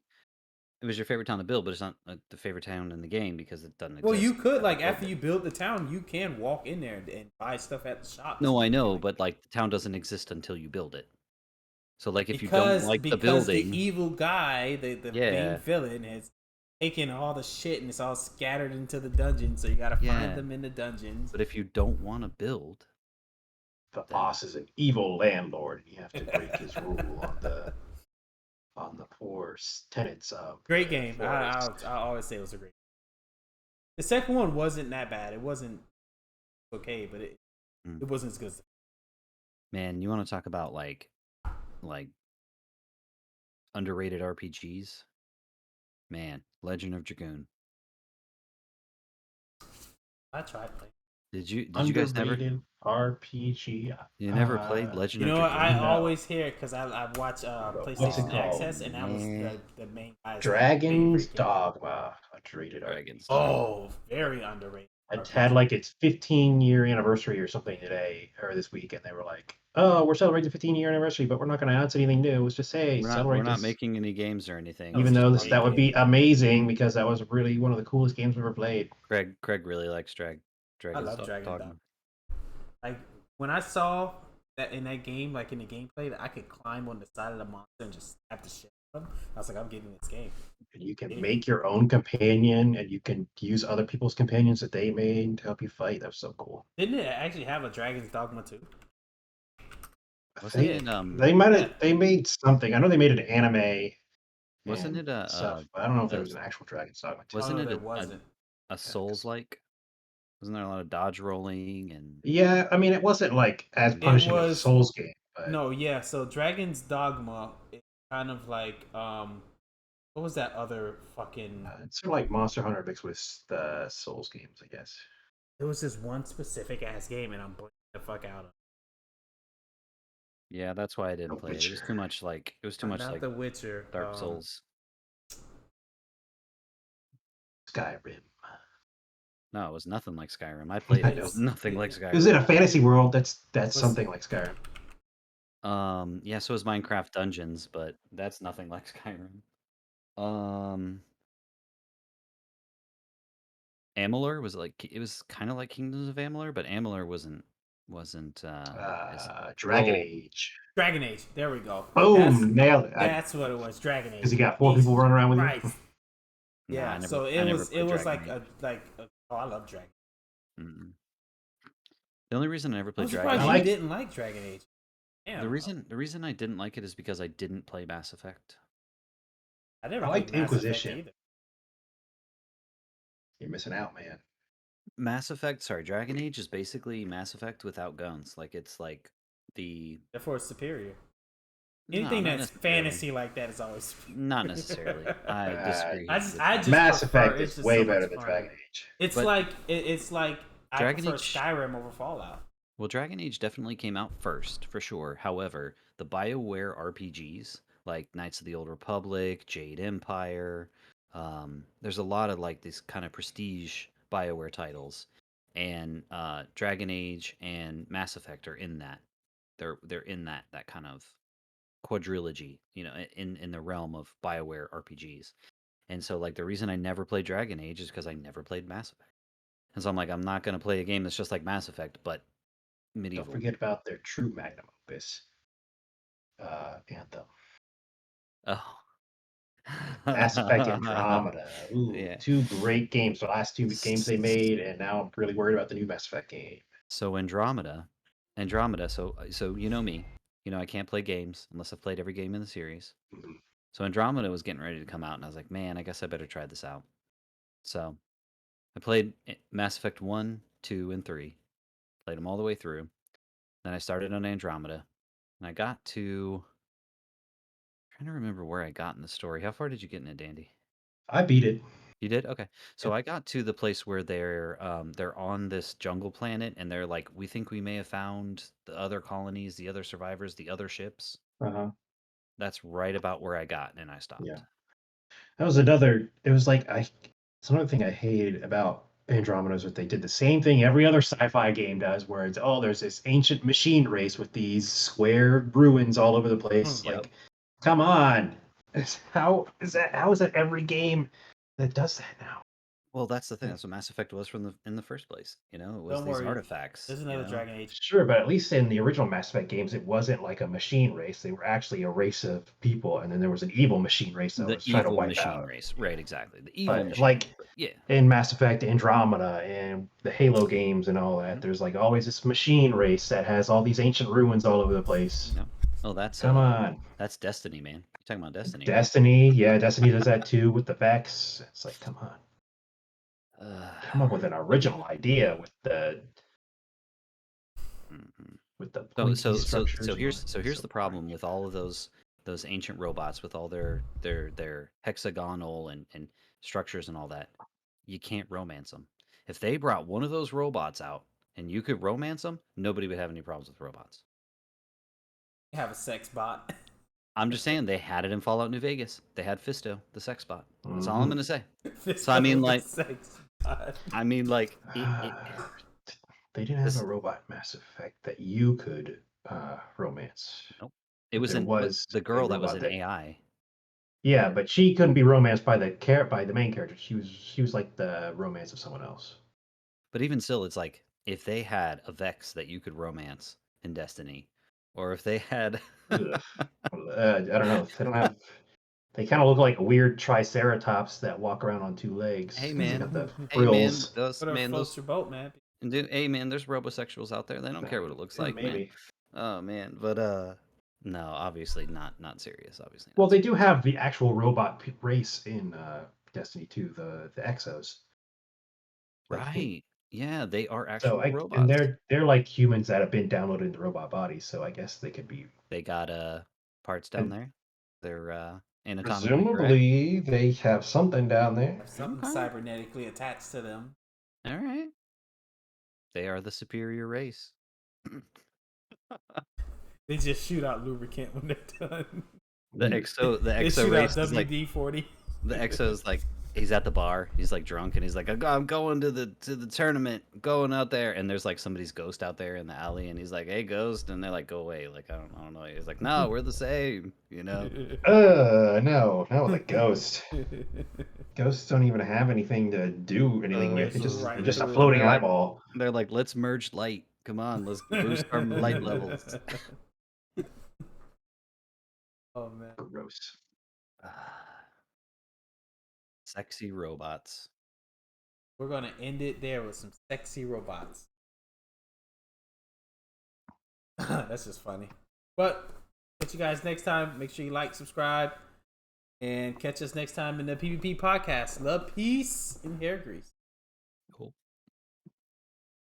It was your favorite town to build, but it's not the favorite town in the game because it doesn't exist. Well, you could have to like build after it. you build the town, you can walk in there and buy stuff at the shops. No, I know, Like, but like the town doesn't exist until you build it. So like if you because don't like the because building, the evil guy, the Yeah. main villain, has taken all the shit and it's all scattered into the dungeon. So you gotta Yeah. find them in the dungeons. but if you don't want to build, The boss is an evil landlord, and you have to break his rule on the poor tenants of Great the game. forest. I always say it was a great. The second one wasn't that bad. It wasn't okay, but it wasn't as good. As man, you want to talk about like underrated RPGs? Man, Legend of Dragoon. I tried playing. Did you guys never? Underrated RPG. You never played Legend You of know what? Dragoon? I No. always hear it because I watch What's it PlayStation called? Access, and that was Yeah. the main guy's Dragon's favorite game. Dogma. Underrated Dragon's RPG. Dogma. Oh, very underrated. It had like its 15-year anniversary or something today or this week, and they were like, "Oh, we're celebrating the 15-year anniversary, but we're not going to announce anything new. Let's just say We're celebrate not this." making any games or anything. Even It's though just that would be amazing because that was really one of the coolest games we've ever played. Craig really likes Dragon's love Dragon Dogma. Dogma. Like when I saw that in that game, like in the gameplay, that I could climb on the side of the monster and just stab the shit out of them, I was like, I'm getting this game. And you can make your own companion, and you can use other people's companions that they made to help you fight. That was so cool. Didn't it actually have a Dragon's Dogma too? Wasn't They, it they might have. They made something. I know they made an anime. Wasn't and it a stuff? I don't know if there a- was an actual Dragon's Dogma. wasn't Oh, it there wasn't. a Souls like? Wasn't there a lot of dodge rolling and Yeah, I mean, it wasn't like as punishing as a was- Souls game, but No, yeah. So Dragon's Dogma is kind of like what was that other fucking? it's sort of like Monster Hunter mixed with the Souls games, I guess. It was this one specific ass game, and I'm blanking the fuck out of. yeah, that's why I didn't The play it. It was Witcher. too much like Not The Witcher. Dark Souls. Skyrim. No, it was nothing like Skyrim. I played it. It was It's- nothing like Is Skyrim. it a fantasy world? That's What's- something like Skyrim. Yeah, so is Minecraft Dungeons, but that's nothing like Skyrim. Amalur was it was kind of like Kingdoms of Amalur, but Amalur wasn't as Dragon well, Age. Dragon Age. There we go. Boom, nailed it. That's what it was. Dragon Age. Because you got 4 people running around with you. Christ. Nah, Yeah. I never- So I it never was played like Dragon oh, I love Dragon. Mm-mm. The only reason I never I'm played Dragon surprised Age, I like- you didn't like Dragon Age. Damn, the reason I didn't like it is because I didn't play Mass Effect. I never I played liked Mass Effect Inquisition. either. You're missing out, man. Dragon Age is basically Mass Effect without guns. Like it's like the Therefore, it's superior. No, Anything not that's necessarily. fantasy like that is always superior. Not necessarily. I disagree. I just Mass prefer- Effect it's is just way so better much than fun. Dragon Age. It's But- like I Dragon prefer Age- Skyrim over Fallout. Well, Dragon Age definitely came out first, for sure. However, the BioWare RPGs, like Knights of the Old Republic, Jade Empire, there's a lot of like these kind of prestige BioWare titles, and Dragon Age and Mass Effect are in that. They're in that kind of quadrilogy, in the realm of BioWare RPGs. And so, like, the reason I never played Dragon Age is because I never played Mass Effect. And so I'm like, I'm not going to play a game that's just like Mass Effect, but medieval. Don't forget about their true magnum opus, Anthem. Oh. Mass Effect Andromeda. Ooh, Yeah. 2 great games. The last 2 games they made, and now I'm really worried about the new Mass Effect game. So Andromeda. So you know me. I can't play games unless I've played every game in the series. Mhm. So Andromeda was getting ready to come out, and I was like, man, I guess I better try this out. So I played Mass Effect 1, 2, and 3. Played them all the way through. Then I started on Andromeda, and I got to... I'm trying to remember where I got in the story. How far did you get in it, Dandy? I beat it. You did? Okay. So I got to the place where they're on this jungle planet, and they're like, we think we may have found the other colonies, the other survivors, the other ships. Uh-huh. That's right about where I got, and I stopped. Yeah. That was another. It was like it's another thing I hated about Andromeda is that they did the same thing every other sci-fi game does, where it's there's this ancient machine race with these square ruins all over the place. Yep. Like, come on, how is that every game that does that now? Well, that's the thing. That's what Mass Effect was in the first place. You know, it was Don't these worry. artifacts. There's you another know? Dragon Age. Sure, but at least in the original Mass Effect games, it wasn't like a machine race. They were actually a race of people, and then there was an evil machine race that The was trying to evil wipe machine out. race, right? Exactly. The evil But machine. like Yeah. in Mass Effect Andromeda and the Halo games and all that, there's like always this machine race that has all these ancient ruins all over the place. No. Oh, that's Come on. That's Destiny, man. You're talking about Destiny. Destiny, yeah, Destiny does that too with the Vex. It's like, come on. Right? Come up with an original idea with the pointy structures. Here's the problem with all of those ancient robots with all their hexagonal and structures and all that. You can't romance them. If they brought one of those robots out and you could romance them, nobody would have any problems with robots. You have a sex bot. I'm just saying they had it in Fallout New Vegas. They had Fisto, the sex bot. That's all I'm Mhm. gonna say. So I mean, like, sex bot. They didn't have this- a robot Mass Effect that you could romance. Nope. It was There the a girl that was robot an AI. Yeah, but she couldn't be romanced by the main character. She was like the romance of someone else. But even still, it's like if they had a Vex that you could romance in Destiny, or if they had Ugh. I don't know. They don't have. They kind of look like a weird triceratops that walk around on two legs. Hey, 'cause man. they got the hey man, frills. Floats your boat, man. hey man, there's robosexuals out there. They don't care what it looks Yeah, like, man. maybe. Oh man, but no, obviously not serious. Obviously. Well, Not they serious. do have the actual robot race in Destiny 2, the Exos. Right. Yeah, they are So actual and robots. they're like humans that have been downloaded into robot bodies. So I guess they could be. They got parts down And there. They're anatomically correct. presumably they have something down there. Have something Okay. cybernetically attached to them. All right. They are the superior race. They just shoot out lubricant when they're done. The Mm. exo They race shoot out is like WD-40. the exo's like he's at the bar, he's like drunk and he's like I'm going to the tournament, going out there, and there's like somebody's ghost out there in the alley and he's like, "Hey ghost," and they're like, "Go away." Like I don't know. He's like, "No, we're the same," you know. No, not with a ghost. Ghosts don't even have anything to do anything with. It's just right. they're just a floating They're like- eyeball. They're like, "Let's merge light. Come on, let's boost our light levels." Oh man. Gross. Sexy robots. We're gonna end it there with some sexy robots. That's just funny. But catch you guys next time. Make sure you like, subscribe, and catch us next time in the PvP podcast. Love, peace, and hair grease.